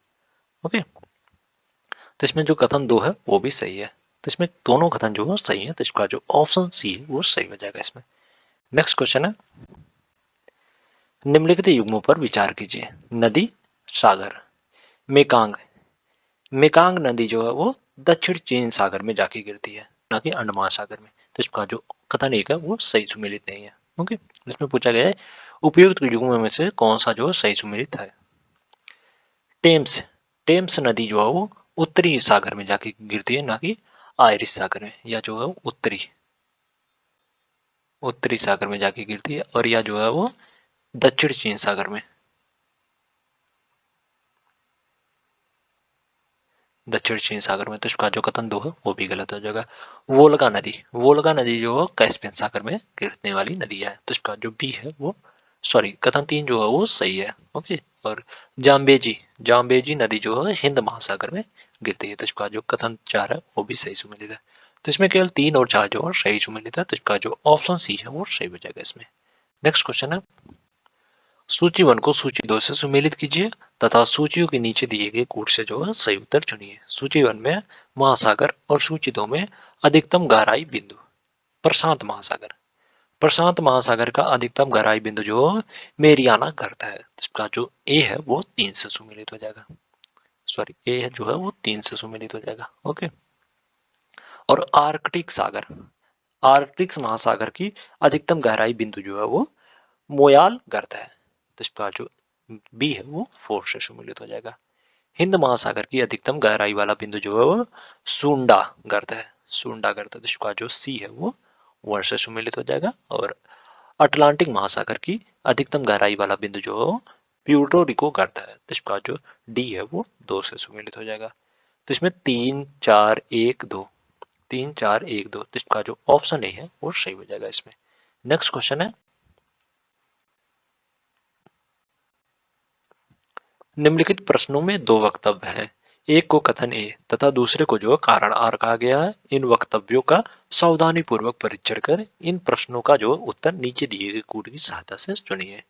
A: ओके, तो इसमें जो कथन 2 है वो भी सही है। तो इसमें दोनों कथन जो है सही है, तो इसका जो ऑप्शन सी है वो सही हो जाएगा इसमें। नेक्स्ट क्वेश्चन है, निम्नलिखित युग्मों पर विचार कीजिए। नदी, सागर। मेकांग मेकांग नदी जो है वो दक्षिण चीन सागर में जाके गिरती है, ना कि अंडमान सागर में। तो इसका जो कथन एक है वो सही सुमेलित नहीं है। ओके, इसमें पूछा गया है उपयुक्त युग्मों में से कौन सा जो सही सुमेलित है। टेम्स टेम्स नदी जो है वो उत्तरी सागर में जाके गिरती है, ना कि आयरिश सागर में। या जो है उत्तरी उत्तरी सागर में जाके गिरती है, और या जो है वो दक्षिण चीन सागर में, दक्षिण चीन सागर में। तो इसका जो कथन 2 है वो भी गलत हो जाएगा। वोल्गा नदी जो है कैस्पियन सागर में गिरने वाली नदी है, तो इसका जो बी है वो सॉरी कथन 3 जो है वो सही है। ओके, और जाम्बेजी जाम्बेजी नदी जो है हिंद महासागर में गिरती है, तो इसका जो कथन 4 है वो भी सही सुमेलित है। तो इसमें केवल 3 और 4 जो है सही सुमेलित है, तो इसका जो ऑप्शन सी है वो सही हो जाएगा इसमें। नेक्स्ट क्वेश्चन है, सूची 1 को सूची 2 से सुमेलित कीजिए तथा सूचियों के नीचे दिए गए कोड से जो है सही उत्तर चुनिए। सूची 1 में महासागर और सूची 2 में अधिकतम गहराई बिंदु। प्रशांत महासागर प्रशांत महासागर का अधिकतम गहराई बिंदु जो मेरियाना करता है, इसका जो ए है वो 3 से सुमेलित हो जाएगा। सॉरी, ए जो है वो 3 से सुमेलित हो जाएगा। ओके, और आर्कटिक महासागर की अधिकतम गहराई बिंदु जो है वो मोयाल गर्त है, तो इसका जो बी है वो 4 से सम्मिलित हो जाएगा। हिंद महासागर की अधिकतम गहराई वाला बिंदु जो है वो सुंडा गर्त है, सुंडा गर्त है, तो इसका जो सी है वो 1 से सम्मिलित हो जाएगा। और अटलांटिक महासागर की अधिकतम गहराई वाला बिंदु जो है वो प्यूर्टो रिको गर्त है, तो इसका जो डी है वो 2 से सम्मिलित हो जाएगा। तो इसमें 3 4 1 2 तो इसका जो ऑप्शन ए है वो सही हो जाएगा इसमें। नेक्स्ट क्वेश्चन है, निम्नलिखित प्रश्नों में 2 वक्तव्य हैं। एक को कथन ए तथा दूसरे को जो कारण आर कहा गया है। इन वक्तव्यों का सावधानी पूर्वक परीक्षण कर इन प्रश्नों का जो उत्तर नीचे दिए गए कूट की सहायता से चुनिए।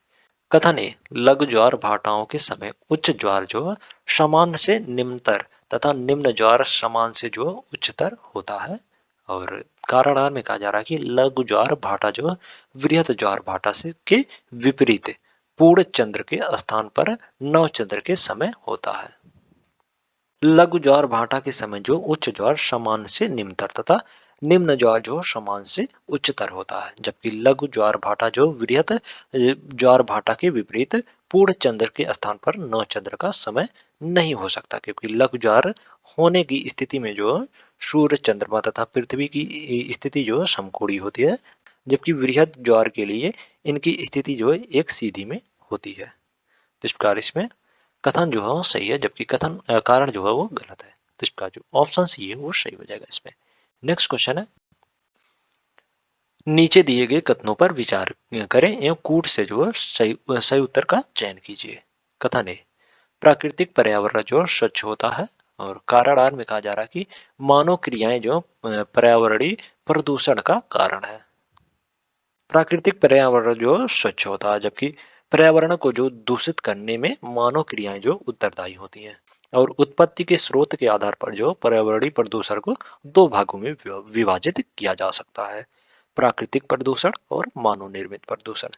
A: कथन ए, लघु ज्वार भाटाओं के समय उच्च ज्वार जो समान से निम्नतर तथा निम्न ज्वार समान से जो उच्चतर होता है। और कारणार में कहा जा रहा है कि लघु ज्वार भाटा जो वृहत ज्वार भाटा से के विपरीत पूर्ण चंद्र के स्थान पर नव चंद्र के समय होता है। लघु ज्वार भाटा के समय जो उच्च ज्वार समान से निम्नतर तथा निम्न ज्वार जो समान से उच्चतर होता है, जबकि लघु ज्वार भाटा जो वृहत ज्वार भाटा के विपरीत पूर्ण चंद्र के स्थान पर नव चंद्र का समय नहीं हो सकता, क्योंकि लघु ज्वार होने की स्थिति में जो सूर्य चंद्रमा तथा पृथ्वी की स्थिति जो समकोणीय होती है, जबकि वृहत ज्वार के लिए इनकी स्थिति जो है एक सीधी में होती है। तो इस प्रकार इसमें कथन जो है वो सही है, जबकि कथन कारण जो है वो गलत है। तो इसका जो ऑप्शन सी है वो सही हो जाएगा इसमें। नेक्स्ट क्वेश्चन है, नीचे दिए गए कथनों पर विचार करें एवं कूट से जो है सही उत्तर का चयन कीजिए। कथन ए, प्राकृतिक पर्यावरण जो स्वच्छ होता है। और कारण आर में कहा जा रहा है कि मानव क्रियाएं जो पर्यावरणीय प्रदूषण का कारण है। प्राकृतिक पर्यावरण जो स्वच्छ होता है, जबकि पर्यावरण को जो दूषित करने में मानव क्रियाएं जो उत्तरदायी होती हैं। और उत्पत्ति के स्रोत के आधार पर जो पर्यावरणीय प्रदूषण को दो भागों में विभाजित किया जा सकता है, प्राकृतिक प्रदूषण और मानव निर्मित प्रदूषण।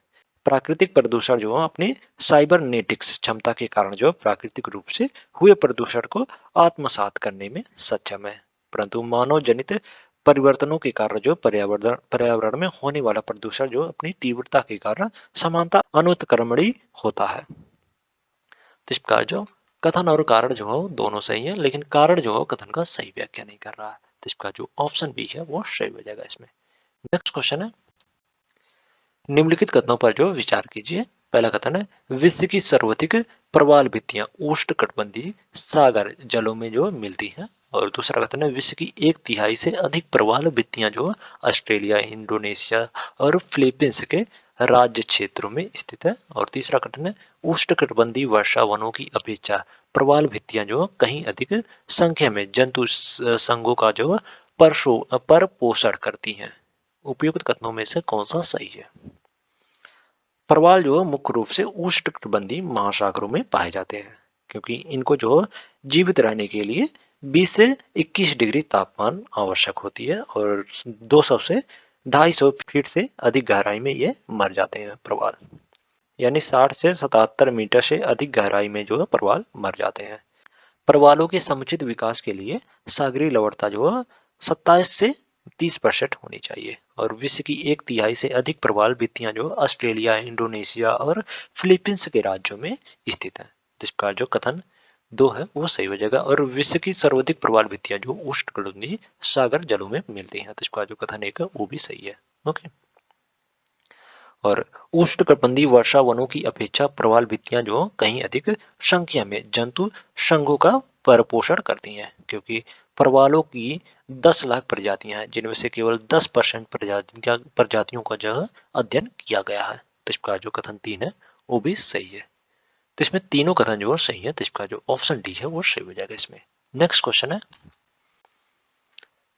A: प्राकृतिक प्रदूषण जो अपनी साइबरनेटिक्स क्षमता के कारण जो प्राकृतिक रूप से हुए प्रदूषण को आत्मसात करने में सक्षम है, परंतु मानव जनित परिवर्तनों के कारण जो पर्यावरण में होने वाला प्रदूषण जो अपनी तीव्रता के कारण समानता अनुत्क्रमणीय होता है। तो इस प्रकार जो कथन और कारण जो है दोनों सही है, लेकिन कारण जो है कथन का सही व्याख्या नहीं कर रहा है। तो इसका जो ऑप्शन बी है वो सही हो जाएगा इसमें। नेक्स्ट क्वेश्चन है, निम्नलिखित कथनों पर जो विचार कीजिए। पहला कथन है, विश्व की सर्वाधिक प्रवाल भित्तियां उष्णकटिबंधीय सागर जलों में जो मिलती हैं। और दूसरा कथन है, विश्व की एक तिहाई से अधिक प्रवाल भित्तियां जो ऑस्ट्रेलिया, इंडोनेशिया और फिलीपींस के राज्य क्षेत्रों में स्थित है। और तीसरा कथन है, उष्णकटिबंधीय वर्षा वनों की अपेक्षा प्रवाल भित्तियां जो कहीं अधिक संख्या में जंतु संघों का जो पर पोषण करती हैं। उपयुक्त कथनों में से कौन सा सही है? प्रवाल जो मुख्य रूप से उष्णकटिबंधीय महासागरों में पाए जाते हैं, क्योंकि इनको जो जीवित रहने के लिए 20 से 21 डिग्री तापमान आवश्यक होती है। और 200 से 250 फीट से अधिक गहराई में ये मर जाते हैं प्रवाल, यानी 60 से 77 मीटर से अधिक गहराई में जो है प्रवाल मर जाते हैं। प्रवालों के समुचित विकास के लिए सागरीय लवणता जो है 27 से 30% होनी चाहिए। और विश्व की एक तिहाई से अधिक प्रवाल भित्तियां जो ऑस्ट्रेलिया, इंडोनेशिया और फिलीपींस के राज्यों में स्थित हैं। जिसका जो कथन दो है वो सही हो जाएगा। और विश्व की सर्वाधिक प्रवाल भित्तियां जो उष्णकटिबंधीय सागर जलों में मिलती हैं, तो इसका जो कथन एक है वो भी सही है। ओके। और उष्णकटिबंधीय वर्षा वनों की अपेक्षा प्रवाल भित्तियां जो कहीं अधिक संख्या में जंतु संघों का परपोषण करती हैं, क्योंकि प्रवालों की 10 लाख प्रजातियां हैं, जिनमें से केवल 10% प्रजातियों का जो है अध्ययन किया गया है। तो इसका जो कथन 3 है वो भी सही है। तो इसमें तीनों कथन जो सही है, तो इसका जो ऑप्शन डी है वो सही हो जाएगा इसमें। नेक्स्ट क्वेश्चन है,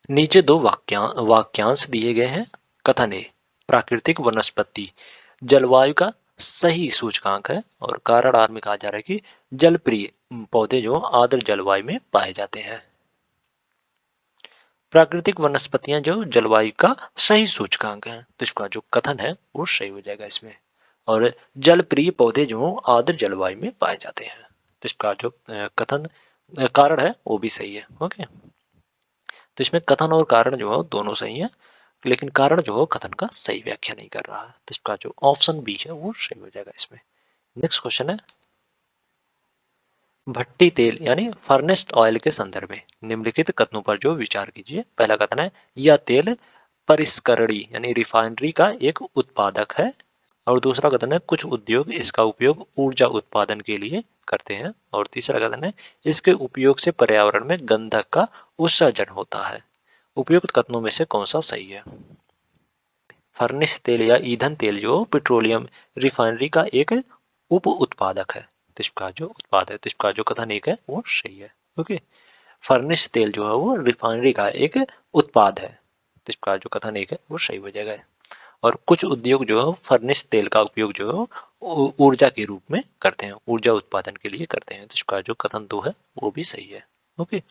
A: नीचे दो वाक्यांश दिए गए हैं। कथन ए, प्राकृतिक वनस्पति जलवायु का सही सूचकांक है। और कारण आर में कहा जा रहा है कि जलप्रिय पौधे जो आर्द्र जलवायु में पाए जाते हैं। प्राकृतिक वनस्पतियां जो जलवायु का सही सूचकांक है, तो इसका जो कथन है वो सही हो जाएगा इसमें। और जलप्रिय पौधे जो आर्द्र जलवायु में पाए जाते हैं, तो इसका जो कथन कारण है वो भी सही है। ओके। तो इसमें कथन और कारण जो है दोनों सही है, लेकिन कारण जो है कथन का सही व्याख्या नहीं कर रहा है। तो इसका जो ऑप्शन बी है वो सही हो जाएगा इसमें। नेक्स्ट क्वेश्चन है, भट्टी तेल यानी फर्नेस ऑयल के संदर्भ में निम्नलिखित कथनों पर जो विचार कीजिए। पहला कथन है, यह तेल परिष्करणी यानी रिफाइनरी का एक उत्पादक है। और दूसरा कथन है, कुछ उद्योग इसका उपयोग ऊर्जा उत्पादन के लिए करते हैं। और तीसरा कथन है, इसके उपयोग से पर्यावरण में गंधक का उत्सर्जन होता है। उपयुक्त कथनों में से कौन सा सही है? फर्नेस तेल या ईंधन तेल जो पेट्रोलियम रिफाइनरी का एक उप उत्पादक है। तो इसका जो उत्पाद है, तो इसका जो कथन एक है वो सही है। ओके। फर्निश तेल जो है वो रिफाइनरी का एक उत्पाद है, तो इसका जो कथन एक है वो सही हो जाएगा। और कुछ उद्योग जो है फर्निश तेल का उपयोग जो है ऊर्जा के रूप में करते हैं, ऊर्जा उत्पादन के लिए करते हैं, तो इसका जो कथन 2 है वो भी सही है। ओके।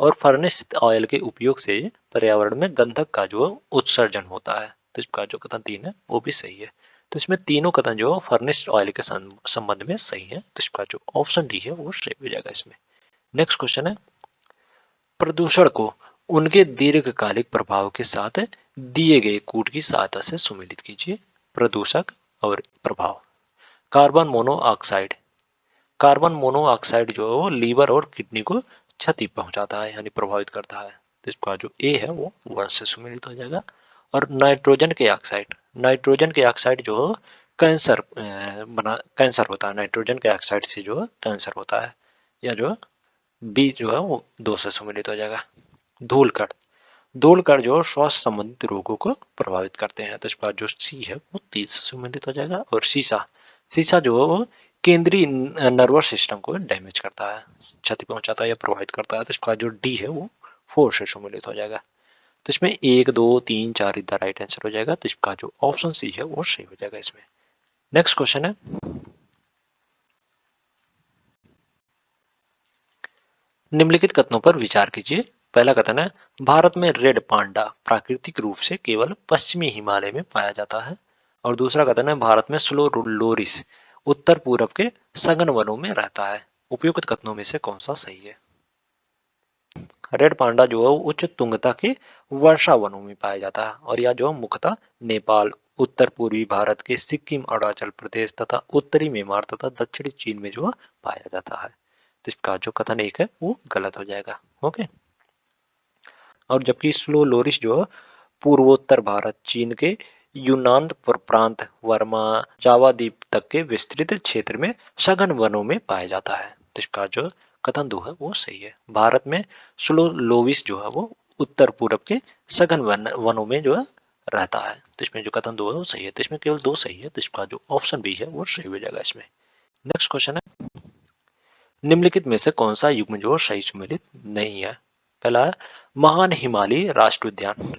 A: और फर्निश ऑयल के उपयोग से पर्यावरण में गंधक का जो उत्सर्जन होता है, तो इसका जो कथन 3 है वो भी सही है। तो इसमें तीनों कथन जो फर्निश ऑयल के संबंध में सही है, तो इसका जो ऑप्शन डी है वो सही हो जाएगा इसमें। नेक्स्ट क्वेश्चन है, प्रदूषण को उनके दीर्घकालिक प्रभाव के साथ दिए गए कूट की सहायता से सुमेलित कीजिए। प्रदूषक और प्रभाव। Carbon monoxide. कार्बन मोनोऑक्साइड जो है वो लीवर और किडनी को क्षति पहुंचाता है, यानी प्रभावित करता है, तो इसका जो ए है वो वर्ड से सुमेलित हो जाएगा। और नाइट्रोजन के ऑक्साइड। नाइट्रोजन के ऑक्साइड जो कैंसर होता है, नाइट्रोजन के ऑक्साइड से जो है कैंसर होता है, या जो बी जो है वो 2 से सम्मिलित हो जाएगा। धूल कण। धूल कण जो श्वास संबंधित रोगों को प्रभावित करते हैं, तो इसका जो सी है वो 30 से सम्मिलित हो जाएगा। और शीशा। शीशा जो है वो केंद्रीय नर्वस सिस्टम को डैमेज करता है, क्षति पहुंचाता है या प्रभावित करता है, तो इसका जो डी है वो 4 से सम्मिलित हो जाएगा। तो इसमें 1 2 3 4 इधर राइट आंसर हो जाएगा, तो इसका जो ऑप्शन सी है वो सही हो जाएगा इसमें। नेक्स्ट क्वेश्चन है, निम्नलिखित कथनों पर विचार कीजिए। पहला कथन है, भारत में रेड पांडा प्राकृतिक रूप से केवल पश्चिमी हिमालय में पाया जाता है। और दूसरा कथन है, भारत में स्लो लोरिस उत्तर पूर्व के सघन वनों में रहता है। उपयुक्त कथनों में से कौन सा सही है? रेड पांडा जो है उच्च तुंगता के वर्षा वनों में पाया जाता है, और यह जो मुख्यतः नेपाल, उत्तर पूर्वी भारत के सिक्किम, अरुणाचल प्रदेश तथा उत्तरी म्यांमार तथा दक्षिणी चीन में जो पाया जाता है, तो इसका जो कथन एक है वो गलत हो जाएगा। ओके। और जबकि स्लो लोरिस जो पूर्वोत्तर भारत, चीन के यूनान प्रांत, वर्मा, जावा द्वीप तक के विस्तृत क्षेत्र में सघन वनों में पाया जाता है, तो इसका जो कथन 2 है वो सही है। भारत में स्लो लोविस जो है वो उत्तर पूर्व के सघन वनों में जो है रहता है, तो इसमें जो कथन 2 है वो सही है। तो इसमें केवल 2 सही है, तो इसका जो ऑप्शन बी है वो सही हो जाएगा इसमें। नेक्स्ट क्वेश्चन है, निम्नलिखित में से कौन सा युग्म जो सही सुमेलित नहीं है? पहला है, महान हिमालय राष्ट्र उद्यान।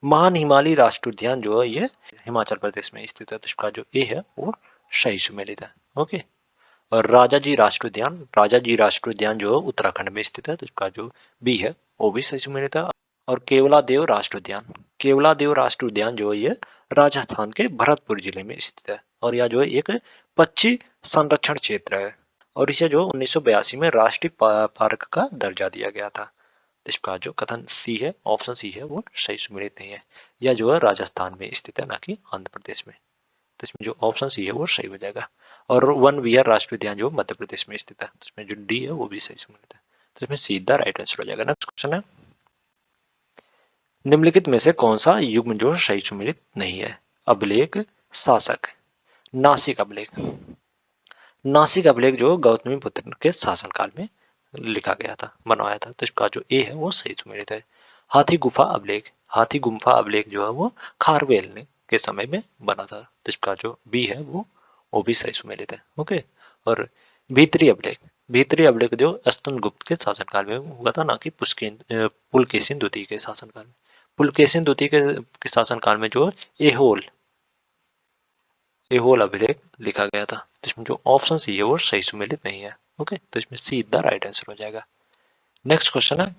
A: महान हिमालय राष्ट्र उद्यान जो है ये हिमाचल प्रदेश में स्थित है, तो इसका जो ए है वो सही सुमेलित है। ओके। और राजा जी राष्ट्र उद्यान, राजा जी राष्ट्र उद्यान जो है उत्तराखंड में स्थित है, तो इसका जो बी है वो भी सही सुमेलित है। और केवला देव राष्ट्र उद्यान, केवला देव राष्ट्र उद्यान जो है ये राजस्थान के भरतपुर जिले में स्थित है, और यह जो है एक पक्षी संरक्षण क्षेत्र है, और इसे जो 1982 में राष्ट्रीय पार्क का दर्जा दिया गया था, तो इसका जो कथन सी है, ऑप्शन सी है वो सही सुमेलित नहीं है। यह जो है राजस्थान में स्थित है, ना कि आंध्र प्रदेश में, तो इसमें जो ऑप्शन सी है वो सही हो जाएगा। और वन विहार राष्ट्रीय उद्यान जो मध्य प्रदेश में स्थित है, तो इसमें जो डी है वो भी सही सुमेलित है, तो इसमें सीधा राइट आंसर हो जाएगा। नेक्स्ट क्वेश्चन है, निम्नलिखित में से कौन सा युग्म जो सही सुमेलित नहीं है? अभिलेख, शासक। नासिक अभिलेख। नासिक अभिलेख जो गौतमी पुत्र के शासनकाल में लिखा गया था, बनवाया था, तो इसका जो ए है वो सही सुमेलित है। हाथी गुफा अभिलेख, हाथी गुम्फा अभिलेख जो है वो खारवेल ने के समय में बना था, तो इसका जो बी है वो भी सही सुमेलित है। ओके। और भीतरी अभिलेख, भीतरी अभिलेख जो स्तन गुप्त के शासनकाल में हुआ था, ना कि पुलकेशिन द्वितीय के शासनकाल में। पुलकेशिन द्वितीय के शासनकाल में जो एहोल एहोल अभिलेख लिखा गया था, तो इसमें जो ऑप्शन सी है वो सही सुमेलित नहीं है। ओके, तो इसमें सीधा राइट आंसर हो जाएगा। नेक्स्ट क्वेश्चन है,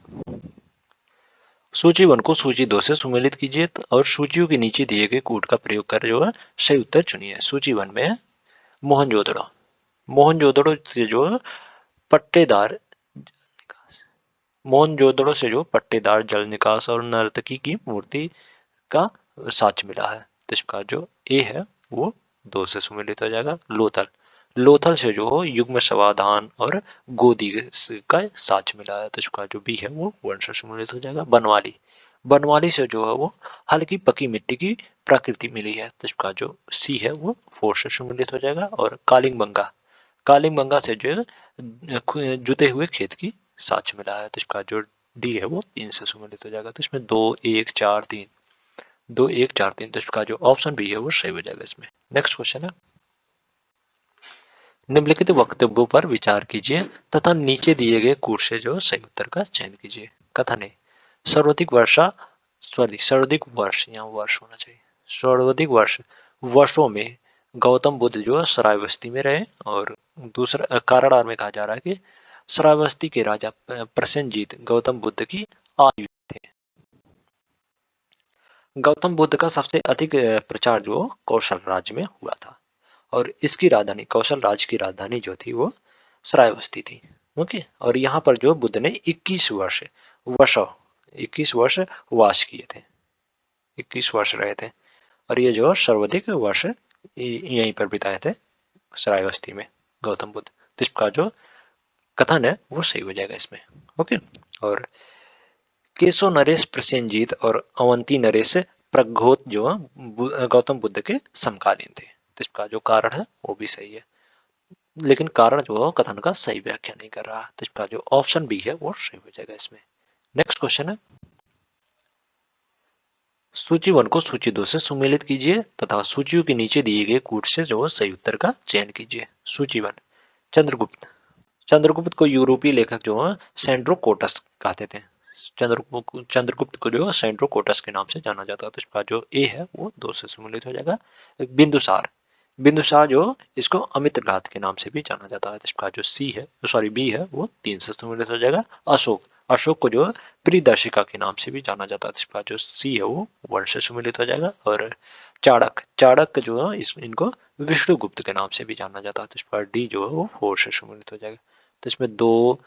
A: सूची 1 को सूची 2 से सुमेलित कीजिए और सूचियों के नीचे दिए गए कोड का प्रयोग कर जो है सही उत्तर चुनिए। सूची 1 में है मोहनजोदड़ो। मोहनजोदड़ो से जो पट्टेदार मोहनजोदड़ो से जो पट्टेदार जल निकास और नर्तकी की मूर्ति का साक्ष्य मिला है, तो इसका जो ए है वो 2 से सुमेलित हो जाएगा। लोथल, लोथल से जो युग्म समाधान और गोदी का साक्ष्य मिला है, तो इसका जो बी है वो 1 से सुमेलित हो जाएगा। बनवाली, बनवाली से जो है वो हल्की पकी मिट्टी की प्रकृति मिली है, तो इसका जो सी है वो 4 से सुमेलित हो जाएगा। और कालिंगबंगा, कालिंगबंगा से जो जुते हुए खेत की साक्ष्य मिला है, तो इसका जो डी है वो 3 से सुमेलित हो जाएगा। तो इसमें 2 1 4 3 2 1 4 3, तो इसका जो ऑप्शन बी है वो सही हो जाएगा इसमें। नेक्स्ट क्वेश्चन है, निम्नलिखित वक्तव्यों पर विचार कीजिए तथा नीचे दिए गए कूट से जो सही उत्तर का चयन कीजिए। कथन है, सर्वाधिक वर्षा सर्वाधिक वर्ष, यहाँ वर्ष होना चाहिए, सर्वाधिक वर्षों में गौतम बुद्ध जो सरायवस्ती में रहे। और दूसरा कारण आर में कहा जा रहा है कि सरायवस्ती के राजा प्रसेनजीत गौतम बुद्ध की आयु थे। गौतम बुद्ध का सबसे अधिक प्रचार जो कौशल राज्य में हुआ था और इसकी राजधानी, कौशल राज्य की राजधानी जो थी वो सरायवस्ती थी। ओके, और यहाँ पर जो बुद्ध ने 21 वर्ष वास किए थे, 21 वर्ष रहे थे। और ये जो सर्वाधिक वर्ष यहीं पर बिताए थे सरायवस्ती में गौतम बुद्ध। तो इसका जो कथन है वो सही हो जाएगा इसमें। ओके, और केशव नरेश प्रसेनजीत और अवंती नरेश प्रघोत जो गौतम बुद्ध के समकालीन थे। तो इसका जो कारण है वो भी सही है, लेकिन कारण जो है कथन का सही व्याख्या नहीं कर रहा। तो इसका जो ऑप्शन बी है वो सही हो जाएगा इसमें। नेक्स्ट क्वेश्चन है, सूची 1 को सूची 2 से सुमेलित कीजिए तथा सूचियों के नीचे दिए गए कूट से जो सही उत्तर का चयन कीजिए। सूची 1, चंद्रगुप्त। चंद्रगुप्त को यूरोपीय लेखक जो है सेंड्रोकोटस कहते थे। चंद्रगुप्त को जो सेंड्रोकोटस के नाम से जाना जाता है। तो इसका जो ए है वो 2 से सम्मिलित हो जाएगा। बिंदुसार, बिंदुसार जो इसको अमित्रघात के नाम से भी जाना जाता है। तो इसका जो सी है, सॉरी बी है, वो 3 से सम्मिलित हो जाएगा। अशोक, अशोक को जो प्रियदर्शिका के नाम से भी जाना जाता है। तो इसका जो सी है वो 1 से सम्मिलित हो जाएगा। और चाणक्य, चाणक्य जो है इनको विष्णुगुप्त के नाम से भी जाना जाता है। तो इसका डी जो है वो 4 से सम्मिलित हो जाएगा। तो इसमें 2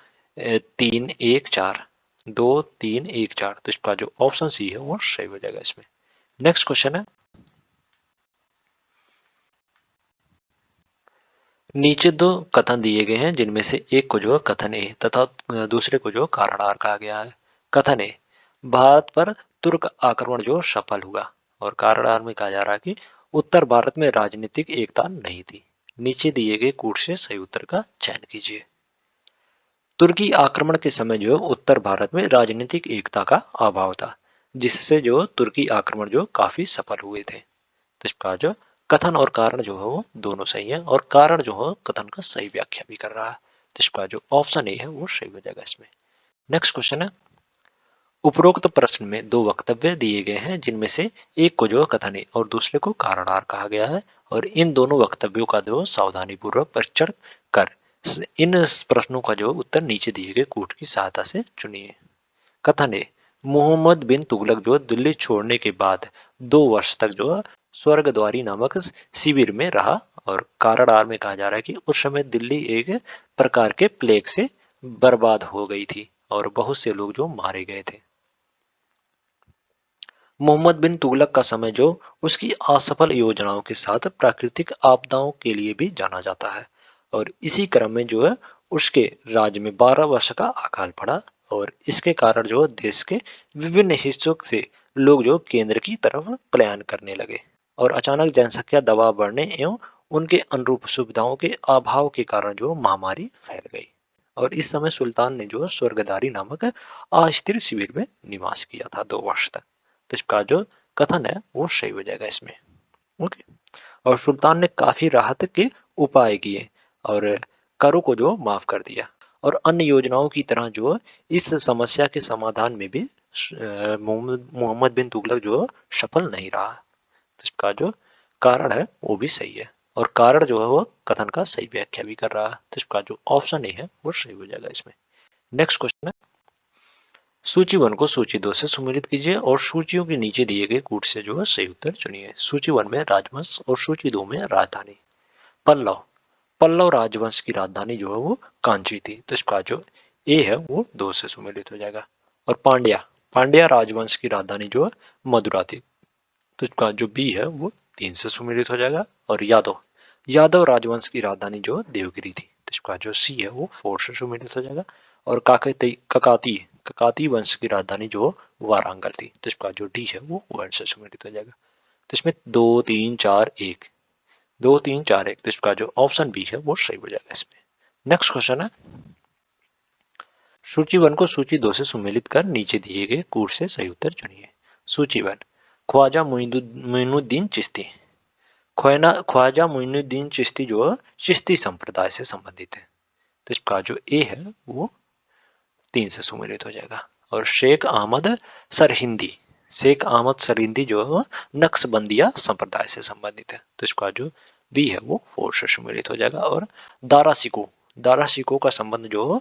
A: 3 1 4, 2 3 1 4। तो इसका जो ऑप्शन सी है वो सही हो जाएगा इसमें। नेक्स्ट क्वेश्चन है, नीचे 2 कथन दिए गए हैं जिनमें से एक को जो कथन ए तथा दूसरे को जो कारण आर कहा गया है। कथन ए, भारत पर तुर्क आक्रमण जो सफल हुआ। और कारण आर में कहा जा रहा है कि उत्तर भारत में राजनीतिक एकता नहीं थी। नीचे दिए गए कूट से सही उत्तर का चयन कीजिए। तुर्की आक्रमण के समय जो उत्तर भारत में राजनीतिक एकता का अभाव था, जिससे जो तुर्की आक्रमण जो काफी सफल हुए थे। तो इसका जो कथन और कारण जो है वो दोनों सही है और कारण जो है कथन का सही व्याख्या भी कर रहा है। तो इसका जो ऑप्शन ए है वो सही हो जाएगा इसमें। नेक्स्ट क्वेश्चन है, उपरोक्त प्रश्न में 2 वक्तव्य दिए गए हैं जिनमें से एक को जो कथन ए और दूसरे को कारण आर कहा गया है। और इन दोनों वक्तव्यों का जो सावधानी पूर्वक परीक्षण कर इन प्रश्नों का जो उत्तर नीचे दिए गए कूट की सहायता से चुनिए। कथन है, मोहम्मद बिन तुगलक जो दिल्ली छोड़ने के बाद 2 वर्ष तक जो स्वर्गद्वारी नामक शिविर में रहा। और कारण आर में कहा जा रहा है कि उस समय दिल्ली एक प्रकार के प्लेग से बर्बाद हो गई थी और बहुत से लोग जो मारे गए थे। मोहम्मद बिन तुगलक का समय जो उसकी असफल योजनाओं के साथ प्राकृतिक आपदाओं के लिए भी जाना जाता है। और इसी क्रम में जो है उसके राज्य में 12 वर्ष का अकाल पड़ा। और इसके कारण जो देश के विभिन्न हिस्सों से लोग जो केंद्र की तरफ पलायन करने लगे। और अचानक जनसंख्या दबाव बढ़ने एवं उनके अनुरूप सुविधाओं के अभाव के कारण जो महामारी फैल गई। और इस समय सुल्तान ने जो स्वर्गदारी नामक अस्थिर शिविर में निवास किया था 2 वर्ष तक। तो इसका जो कथन है वो सही हो जाएगा इसमें। ओके, और सुल्तान ने काफी राहत के उपाय किए और करों को जो माफ कर दिया। और अन्य योजनाओं की तरह जो इस समस्या के समाधान में भी मोहम्मद बिन तुगलक जो सफल नहीं रहा। तो इसका जो कारण है वो भी सही है और कारण जो है वो कथन का सही व्याख्या भी कर रहा है। तो इसका जो ऑप्शन ए है वो सही हो जाएगा इसमें। नेक्स्ट क्वेश्चन है, सूची 1 को सूची 2 से सुमेलित कीजिए और सूचियों के नीचे दिए गए कूट से जो है सही उत्तर चुनिए। सूची 1 में राजवंश और सूची 2 में राजधानी। पल्लव, पल्लव राजवंश की राजधानी जो है वो कांची थी। तो इसका जो ए है वो 2 से सुमेलित हो जाएगा। और पांड्या, पांड्या राजवंश की राजधानी जो है मदुरा थी। तो इसका जो बी है वो 3 से सुमेलित हो जाएगा। और यादव, यादव राजवंश की राजधानी जो देवगिरी थी। तो इसका जो सी है वो 4 से सुमेलित हो जाएगा। और काकती ककाती, ककाती वंश की राजधानी जो वारांगल थी। तो इसका जो डी है वो 1 से सुमेलित हो जाएगा। तो इसमें 2 3 4 1, 2 3 4 1। तो इसका जो ऑप्शन बी है वो सही हो जाएगा इसमें। नेक्स्ट क्वेश्चन है, सूची 1 को सूची 2 से सुमेलित कर नीचे दिए गए कूट से सही उत्तर चुनिए। सूची 1, ख्वाजा मोइनुद्दीन चिश्ती। ख्वाजा मोइनुद्दीन चिश्ती जो है चिश्ती संप्रदाय से संबंधित है। तो इसका जो ए है वो 3 से सुमेलित हो जाएगा। और शेख अहमद सरहिंदी, शेख अहमद सरहिंदी जो है नक्शबंदिया संप्रदाय से संबंधित है। तो इसका जो बी है वो 4 से सुमेलित हो जाएगा। और दारा सिको, दारा सिको का संबंध जो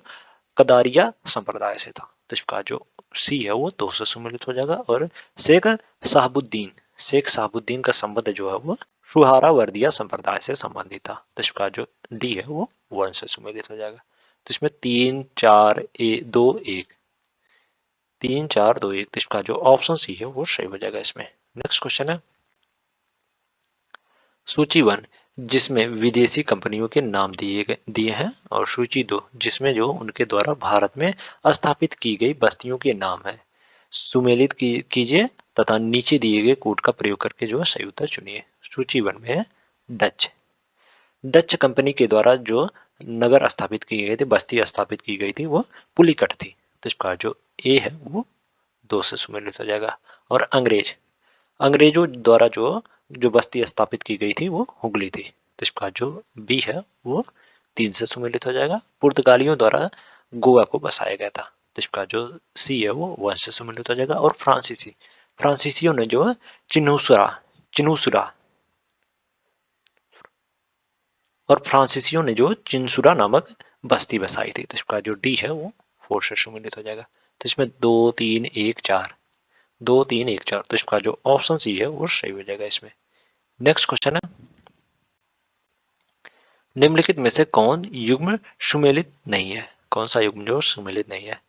A: कदारिया संप्रदाय से था। तो इसका जो सी है वो 2 से सुमेलित हो जाएगा। और शेख साहबुद्दीन, शेख साहबुद्दीन का संबंध जो है वो सुहारा वर्दिया संप्रदाय से संबंधित था। तो इसका जो डी है वो 1 से सुमेलित हो जाएगा। तो इसमें 3 4 2 1, 3 4 2 1, तो इसका जो ऑप्शन सी है वो सही हो जाएगा इसमें। नेक्स्ट क्वेश्चन है सूची 1 जिसमें विदेशी कंपनियों के नाम दिए हैं, और सूची 2 जिसमें जो उनके द्वारा भारत में स्थापित की गई बस्तियों के नाम है। सुमेलित कीजिए तथा नीचे दिए गए कोड का प्रयोग करके जो सही उत्तर चुनिए। सूची 1 में है डच, डच कंपनी के द्वारा जो नगर स्थापित किए गए थे, बस्ती स्थापित की गई थी वो पुलिकट थी। तो इसका जो ए है वो 2 से सुमेलित हो जाएगा। और अंग्रेज, अंग्रेजों द्वारा जो बस्ती स्थापित की गई थी वो हुगली थी। तो इसका जो बी है वो 3 से सुमेलित हो जाएगा। पुर्तगालियों द्वारा गोवा को बसाया गया था। तो इसका जो सी है वो 1 से सुमेलित हो जाएगा। और फ्रांसीसी, फ्रांसीसियों ने जो चिनूसुरा चिनूसुरा और फ्रांसीसियों ने जो चिनसुरा नामक बस्ती बसाई थी। तो इसका जो डी है वो 4 से सुमेलित हो जाएगा। तो इसमें 2 3 1 4, 2 3 1 4, तो इसका जो ऑप्शन सी है वो सही हो जाएगा इसमें। नेक्स्ट क्वेश्चन है निम्नलिखित में से कौन युग्म सुमेलित नहीं है? कौन सा युग्म जो सुमेलित नहीं है?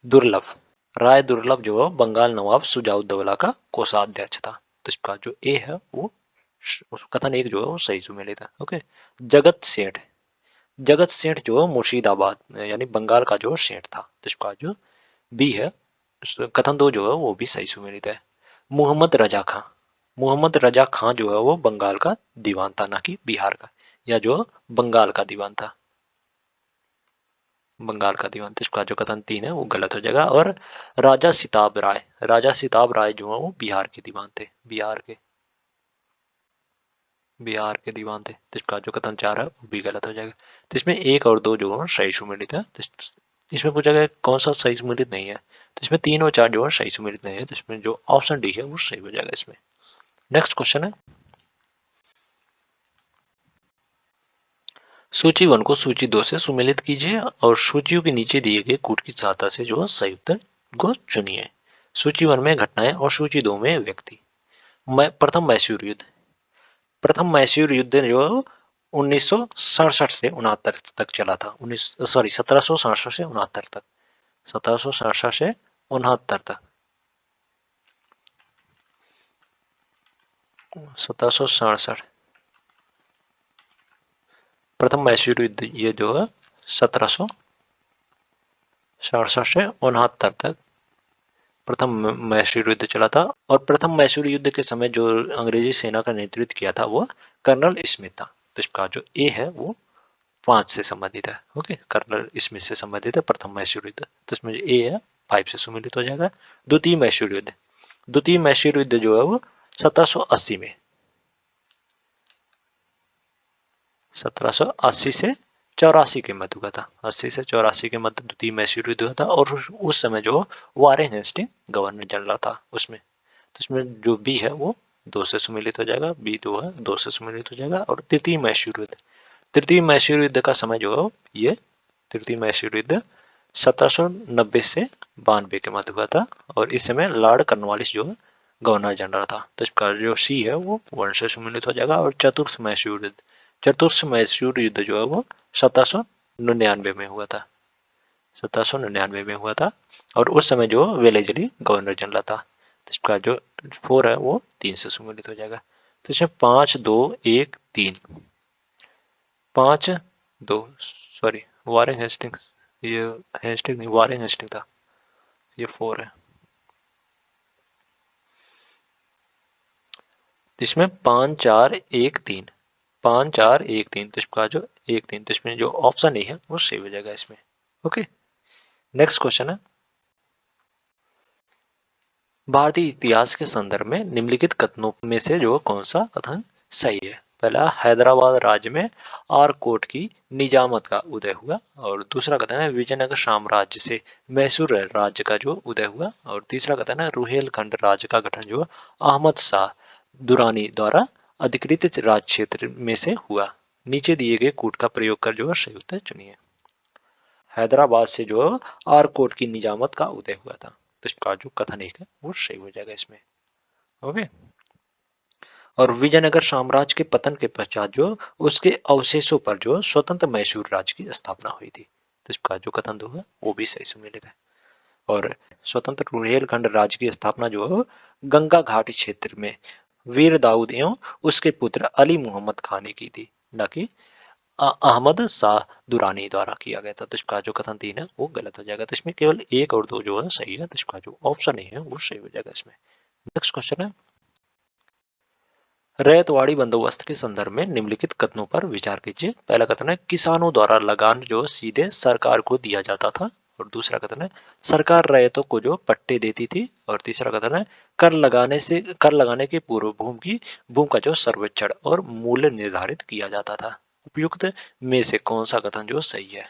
A: दुर्लभ, राय दुर्लभ जो बंगाल नवाब सुजाउद्दौला का कोषाध्यक्ष था। तो इसका जो ए है वो कथन एक जो है वो सही सुमेलित है। ओके। जगत सेठ, जगत सेठ जो मुर्शिदाबाद यानी बंगाल का जो सेठ था। तो इसका जो बी है कथन 2 जो है वो भी सही सुमेलित है। मोहम्मद रजा खां, मोहम्मद रजा खां जो है वो बंगाल का दीवान था, ना कि बिहार का, या जो बंगाल का दीवान था, बंगाल का दीवान। तो इसका जो कथन 3 है वो गलत हो जाएगा। और राजा सिताब राय, राजा सिताब राय जो है वो बिहार के दीवान थे, बिहार के दीवान थे। तो इसका जो कथन 4 है वो भी गलत हो जाएगा। तो इसमें 1 और 2 जो है सही सुमेलित है। तो इसमें पूछा गया कौन सा सही सुमेलित नहीं है? तो इसमें 3 और 4 जो है सही सुमेलित नहीं है। तो इसमें जो ऑप्शन डी है वो सही हो जाएगा इसमें। नेक्स्ट क्वेश्चन है सूची 1 को सूची 2 से सुमेलित कीजिए और सूचियों के नीचे दिए गए कूट की सहायता से जो सही उत्तर को चुनिए। सूची 1 में घटनाएं और सूची 2 में व्यक्ति। प्रथम मैसूर युद्ध, प्रथम मैसूर युद्ध जो 1967 से 69 तक चला था। 1767 से 69 तक, 1767 से 69 तक, 1767 प्रथम मैसूर युद्ध ये जो है 1767 से 69 तक प्रथम मैसूर युद्ध चला था। और प्रथम मैसूर युद्ध के समय जो अंग्रेजी सेना का नेतृत्व किया था वो कर्नल स्मिथ था। तो इसका जो ए है वो 5 से संबंधित है। ओके, कर्नल स्मिथ से संबंधित है प्रथम मैसूर युद्ध। तो इसमें ए है 5 से सम्मिलित हो जाएगा। द्वितीय मैसूर युद्ध, द्वितीय मैसूर युद्ध जो है वो 1780 में, 1780 से 84 के मध्य हुआ था। 80 से 84 के मध्य द्वितीय मैसूर युद्ध हुआ था। और उस समय जो वारेन हेस्टिंग गवर्नर जनरल था उसमें। तो इसमें जो बी है वो 2 से सम्मिलित हो जाएगा, बी 2 है 2 से सम्मिलित हो जाएगा। और तृतीय मैसूर युद्ध, तृतीय मैसूर युद्ध का समय जो है ये तृतीय मैसूर युद्ध 1790 से 92 के मध्य हुआ था। और इस समय लॉर्ड कॉर्नवालिस जो गवर्नर जनरल था। तो इसका जो सी है वो 1 से सम्मिलित हो जाएगा। और चतुर्थ मैसूर युद्ध, चतुर्थ मैसूर युद्ध जो है वो 1799 में हुआ था, 1799 में हुआ था। और उस समय जो वेलेजली गवर्नर जनरल था। तो इसका जो 4 है वो 3 से सम्मिलित हो जाएगा। तो इसमें 5 2 1 3, 5 2 सॉरी वारेन हेस्टिंग, ये हेस्टिंग नहीं वारेन हेस्टिंग था, ये 4 है। इसमें 5 4 1 3, 5 4 1 3, तो इसका जो 1 3, तो इसमें जो ऑप्शन नहीं है वो सही हो जाएगा इसमें। ओके, नेक्स्ट क्वेश्चन है भारतीय इतिहास के संदर्भ में निम्नलिखित कथनों में से जो कौन सा कथन सही है? पहला हैदराबाद राज्य में आरकोट की निजामत का उदय हुआ, और दूसरा कथन है विजयनगर साम्राज्य से मैसूर राज्य का जो उदय हुआ, और तीसरा कथन है रुहेलखंड राज्य का गठन जो अहमद शाह दुरानी द्वारा अधिकृत राज्य क्षेत्र में से हुआ। नीचे दिए गए कूट का प्रयोग कर जो सही उत्तर चुनिए। हैदराबाद से जो आरकोट की निजामत का उदय हुआ था, तो इसका जो कथन एक है वो सही हो जाएगा इसमें। ओके। और विजयनगर साम्राज्य के पतन के पश्चात जो उसके अवशेषों पर जो स्वतंत्र मैसूर राज्य की स्थापना हुई थी, तो इसका जो कथन दो है वो भी सही सम्मिलित है। और स्वतंत्र रुहेलखंड राज्य की स्थापना जो गंगा घाटी क्षेत्र में वीर दाऊद एवं उसके पुत्र अली मोहम्मद खान ने की थी, न कि अहमद शाह दुरानी द्वारा किया गया था। तो इसका जो कथन 3 है वो गलत हो जाएगा। तो इसमें केवल 1 और 2 जो है सही है, तो इसका जो ऑप्शन ए है वो सही हो जाएगा इसमें। नेक्स्ट क्वेश्चन है, रैयतवाड़ी बंदोबस्त के संदर्भ में निम्नलिखित कथनों पर विचार कीजिए। पहला कथन है किसानों द्वारा लगान जो सीधे सरकार को दिया जाता था, और दूसरा कथन है सरकार रैयतों को जो पट्टे देती थी, और तीसरा कथन है कर लगाने के पूर्व भूमि का जो सर्वेक्षण और मूल्य निर्धारित किया जाता था। उपयुक्त में से कौन सा कथन जो सही है?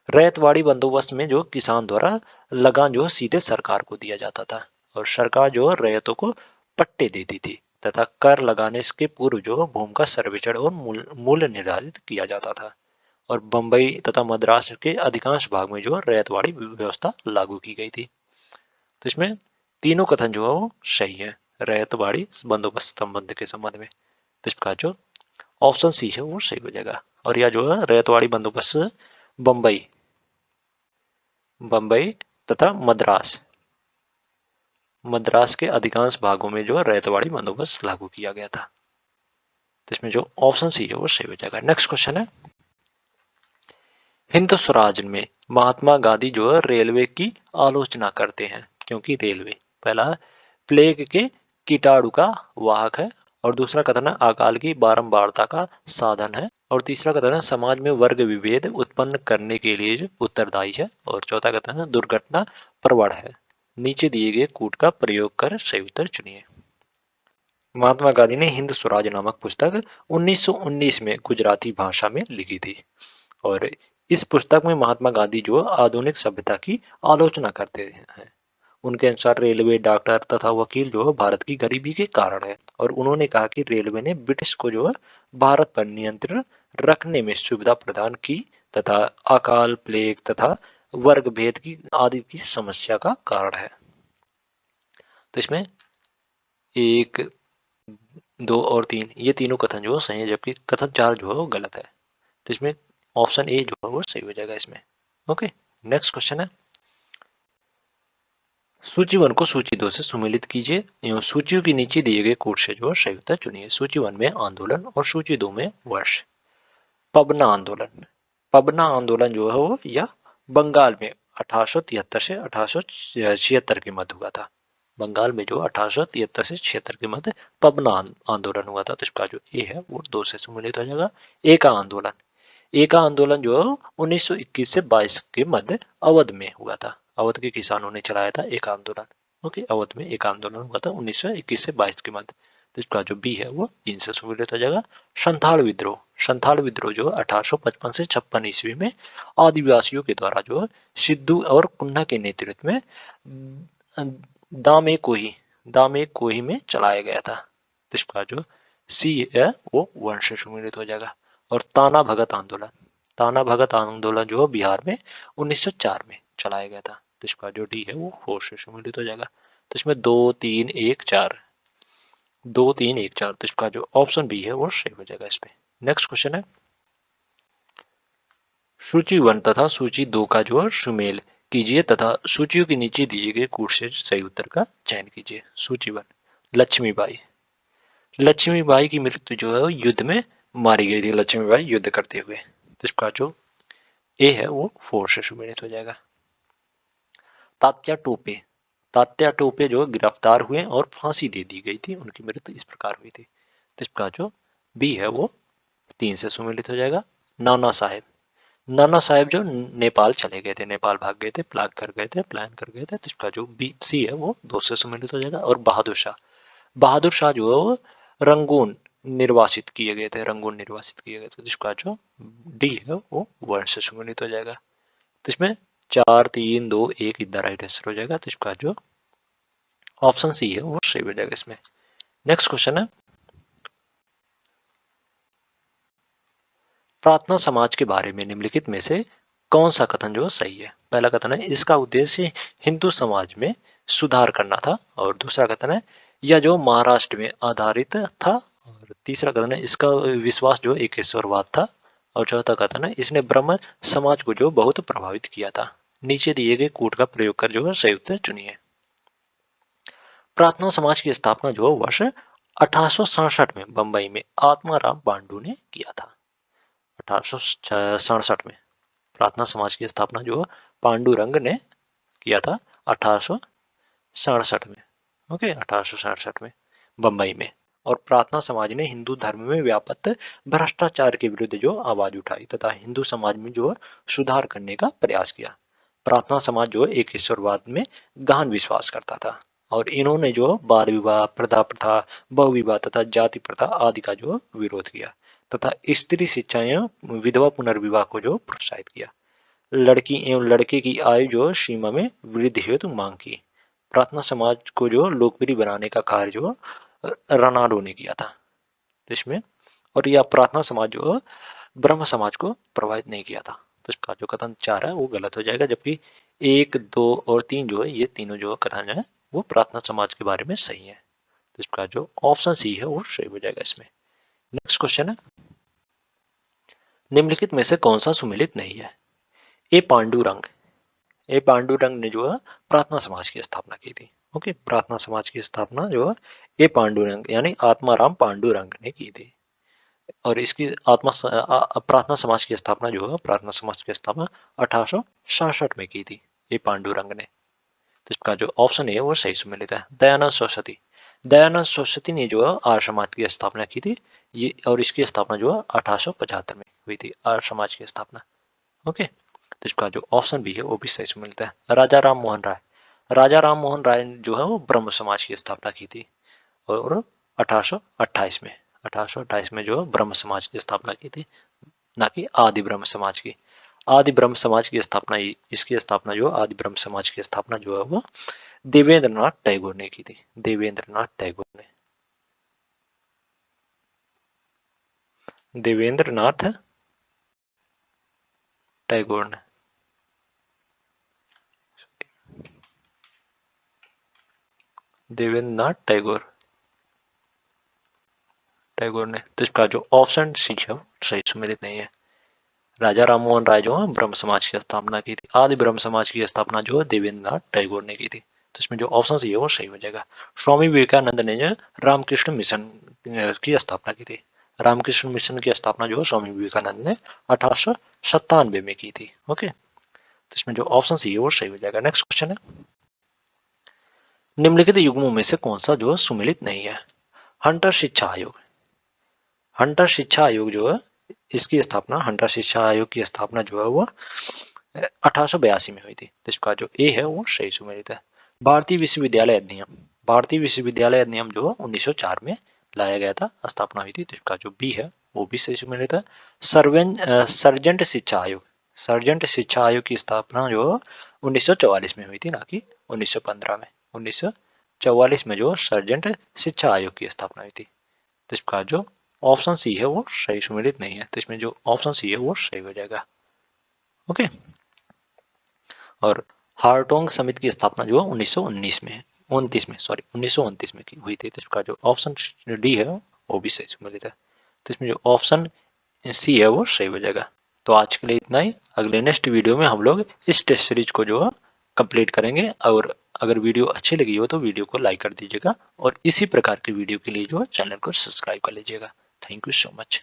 A: रैयतवाड़ी बंदोबस्त में जो किसान द्वारा लगान जो सीधे सरकार को दिया जाता था, और सरकार जो रैयतों को पट्टे देती थी, तथा कर लगाने के पूर्व जो भूमि का सर्वेक्षण और मूल्य निर्धारित किया जाता था। और बंबई तथा मद्रास के अधिकांश भाग में जो रैयतवाड़ी व्यवस्था लागू की गई थी। तो इसमें तीनों कथन जो है वो सही है रैयतवाड़ी बंदोबस्त संबंध के संबंध में। तो इसका जो ऑप्शन सी है वो सही हो जाएगा। और यह जो है रैयतवाड़ी बंदोबस्त बंबई बंबई तथा मद्रास के अधिकांश भागों में जो रैयतवाड़ी बंदोबस्त लागू किया गया था। तो इसमें जो ऑप्शन सी है वो सही हो जाएगा। नेक्स्ट क्वेश्चन है, हिंद स्वराज में महात्मा गांधी जो है रेलवे की आलोचना करते हैं, क्योंकि रेलवे पहला प्लेग के कीटाणु का वाहक है, और दूसरा कथन है अकाल की बारंबारता का साधन है, और तीसरा कथन है समाज में वर्ग विभेद उत्पन्न करने के लिए जो उत्तरदायी है, और चौथा कथन है दुर्घटना प्रवण है। नीचे दिए गए कूट का प्रयोग कर सही उत्तर चुनिए। महात्मा गांधी ने हिंद स्वराज नामक पुस्तक 1919 में गुजराती भाषा में लिखी थी, और इस पुस्तक में महात्मा गांधी जो आधुनिक सभ्यता की आलोचना करते हैं। उनके अनुसार रेलवे, डॉक्टर तथा वकील जो है भारत की गरीबी के कारण है, और उन्होंने कहा कि रेलवे ने ब्रिटिश को जो है भारत पर नियंत्रण रखने में सुविधा प्रदान की, तथा अकाल, प्लेग तथा वर्ग भेद की आदि की समस्या का कारण है। तो इसमें 1, 2 और 3 ये तीनों कथन जो सही है, जबकि कथन 4 जो है वो गलत है। तो इसमें ऑप्शन ए जो है वो सही हो जाएगा इसमें। ओके। नेक्स्ट क्वेश्चन है, सूची 1 को सूची 2 से सुमेलित कीजिए एवं सूचियों के नीचे दिए गए कोड से जो है सही उत्तर चुनिए। सूची 1 में आंदोलन और सूची 2 में वर्ष। पबना आंदोलन, पबना आंदोलन जो है वो या बंगाल में 1873 से 1876 के मध्य हुआ था। बंगाल में जो 1873 से 76 के मध्य पबना आंदोलन हुआ था। तो इसका जो ए है वो 2 से सम्मिलित हो जाएगा। एका आंदोलन, एका आंदोलन जो 1921 से 22 के मध्य अवध में हुआ था। अवध के किसानों ने चलाया था एक आंदोलन। ओके, अवध में एक आंदोलन हुआ था 1921 से 22 के मध्य। तो इसका जो बी है वो 3 से सम्मिलित हो जाएगा। संथाल विद्रोह, संथाल विद्रोह जो 1855 से 56 ईस्वी में आदिवासियों के द्वारा जो सिद्धू और कुन्हा के नेतृत्व में दामे कोही में चलाया गया था। तो इसका जो सी है वो 1 से सम्मिलित हो जाएगा। और ताना भगत आंदोलन, ताना भगत आंदोलन जो बिहार में 1904 में चलाया गया था। तो इसका जो डी है वो 4 से सम्मिलित हो जाएगा। तो इसमें 2, 3, 1, 4, 2, 3, 1, 4, तो इसका जो ऑप्शन बी है वो सही हो जाएगा इसमें। नेक्स्ट क्वेश्चन है, सूची 1 तथा सूची 2 का जो है सुमेल कीजिए तथा सूचियों के नीचे दिए गए कोड से सही उत्तर का चयन कीजिए। सूची 1, लक्ष्मीबाई, लक्ष्मीबाई की मृत्यु जो है युद्ध में मारी गई थी, लक्ष्मीबाई युद्ध करते हुए। तो इसका जो ए है वो 4 से सम्मिलित हो जाएगा। तात्या टोपे, तात्या टोपे जो गिरफ्तार हुए और फांसी दे दी गई थी, उनकी मृत्यु इस प्रकार हुई थी। तो इसका जो बी है वो 3 से सम्मिलित हो जाएगा। नाना साहेब, नाना साहेब जो नेपाल चले गए थे, नेपाल भाग गए थे, प्लान कर गए थे। तो इसका जो बी सी है वो 2 से सम्मिलित हो जाएगा। और बहादुर शाह, बहादुर शाह जो है वो रंगून निर्वासित किए गए थे, रंगून निर्वासित किए गए थे। जिसका जो डी है वो वर्ण से सम्मिलित हो जाएगा। तो इसमें 4 3 2 1 इधर राइट आंसर हो जाएगा। तो इसका जो ऑप्शन सी है वो सही हो जाएगा इसमें। नेक्स्ट क्वेश्चन है, प्रार्थना समाज के बारे में निम्नलिखित में से कौन सा कथन जो सही है। पहला कथन है इसका उद्देश्य हिंदू समाज में सुधार करना था, और दूसरा कथन है यह जो महाराष्ट्र में आधारित था, और तीसरा कथन है इसका विश्वास जो एक ईश्वरवाद था, और चौथा कथन है इसने ब्रह्म समाज को जो बहुत प्रभावित किया था। नीचे दिए गए कूट का प्रयोग कर जो है सही उत्तर चुनिए। प्रार्थना समाज की स्थापना जो वर्ष 1867 में बंबई में आत्माराम पांडु ने किया था। 1867 में प्रार्थना समाज की स्थापना जो पांडुरंग ने किया था 1867 में। ओके, 1867 में बंबई में। और प्रार्थना समाज ने हिंदू धर्म में व्याप्त भ्रष्टाचार के विरुद्ध जो आवाज उठाई तथा हिंदू समाज में जो सुधार करने का प्रयास किया। प्रार्थना समाज जो एक ईश्वरवाद में गहन विश्वास करता था, और इन्होंने जो बाल विवाह, प्रथा प्रथा, बहु विवाह तथा जाति प्रथा आदि का जो विरोध किया, तथा स्त्री शिक्षा एवं विधवा पुनर्विवाह को जो प्रोत्साहित किया। लड़की एवं लड़के की आयु जो सीमा में वृद्धि हेतु मांग की। प्रार्थना समाज को जो लोकप्रिय बनाने का कार्य जो रनाडो ने किया था। तो इसमें और यह प्रार्थना समाज जो ब्रह्म समाज को प्रभावित नहीं किया था। तो इसका जो कथन 4 है वो गलत हो जाएगा, जबकि 1 2 और 3 जो है ये तीनों जो कथन है वो प्रार्थना समाज के बारे में सही है। तो इसका जो ऑप्शन सी है वो सही हो जाएगा इसमें। नेक्स्ट क्वेश्चन है, निम्नलिखित में से कौन सा सुमेलित नहीं है। ए पांडुरंग, ए पांडुरंग ने जो है प्रार्थना समाज की स्थापना की थी। ओके, प्रार्थना समाज की स्थापना जो है ए पांडुरंग यानी आत्माराम पांडुरंग ने की थी। और इसकी प्रार्थना समाज की स्थापना जो है प्रार्थना समाज की स्थापना 1867 में की थी ए पांडुरंग ने। तो इसका जो ऑप्शन है वो सही सुमेलित है। दयानंद सरस्वती, दयानंद सरस्वती ने जो है आर्य समाज की स्थापना की थी ये, और इसकी स्थापना जो है 1875 में हुई थी, आर्य समाज की स्थापना। ओके, तो इसका जो ऑप्शन भी है वो भी सही से मिलता है। राजा राम मोहन राय, राजा राम मोहन राय जो है वो ब्रह्म समाज की स्थापना की थी, और 1828 में 1828 में जो है ब्रह्म समाज की स्थापना की थी, ना कि आदि ब्रह्म समाज की। आदि ब्रह्म समाज की स्थापना, इसकी स्थापना जो आदि ब्रह्म समाज की स्थापना जो है वो देवेंद्रनाथ टैगोर ने की थी। देवेंद्रनाथ टैगोर ने, देवेंद्रनाथ टैगोर ने, देवेंद्रनाथ टैगोर टैगोर ने। तो इसका जो ऑप्शन सी है सही सुमेलित नहीं है। राजा राम मोहन राय जो है ब्रह्म समाज की स्थापना की थी। आदि ब्रह्म समाज की स्थापना जो है देवेंद्रनाथ टैगोर ने की थी। तो इसमें जो ऑप्शन सी है वो सही हो जाएगा। स्वामी विवेकानंद ने जो रामकृष्ण मिशन की स्थापना की थी। रामकृष्ण मिशन की स्थापना जो है स्वामी विवेकानंद ने 1897 में की थी। ओके, तो इसमें जो ऑप्शन सी है वो सही हो जाएगा। नेक्स्ट क्वेश्चन है, निम्नलिखित युग्मों में से कौन सा जो है सुमेलित नहीं है। हंटर शिक्षा आयोग, हंटर शिक्षा आयोग जो है इसकी स्थापना, हंटर शिक्षा आयोग की स्थापना जो है वो 1882 में हुई थी। तो इसका जो ए है वो सही सुमेलित है। भारतीय विश्वविद्यालय अधिनियम, भारतीय विश्वविद्यालय अधिनियम जो 1904 में लाया गया था, स्थापना हुई थी। तो इसका जो बी है वो भी सही सुमेलित है। सर्जेंट शिक्षा आयोग, सर्जेंट शिक्षा आयोग की स्थापना जो 1944 में हुई थी, ना कि 1915 में। 1944 में जो सर्जेंट शिक्षा आयोग की स्थापना हुई थी। तो इसका जो ऑप्शन सी है वो सही सुमेलित नहीं है। तो इसमें जो ऑप्शन सी है वो सही हो जाएगा। ओके, और हार्टोंग समिति की स्थापना जो 1919 में 29 में सॉरी 1929 में की हुई थी। तो इसका जो ऑप्शन डी है वो भी सही सुमेलित है। तो इसमें जो ऑप्शन सी है वो सही हो जाएगा। तो आज के लिए इतना ही। अगले नेक्स्ट वीडियो में हम लोग इस टेस्ट सीरीज को जो है कंप्लीट करेंगे। और अगर वीडियो अच्छी लगी हो तो वीडियो को लाइक कर दीजिएगा, और इसी प्रकार के वीडियो के लिए जो है चैनल को सब्सक्राइब कर लीजिएगा। Thank you so much.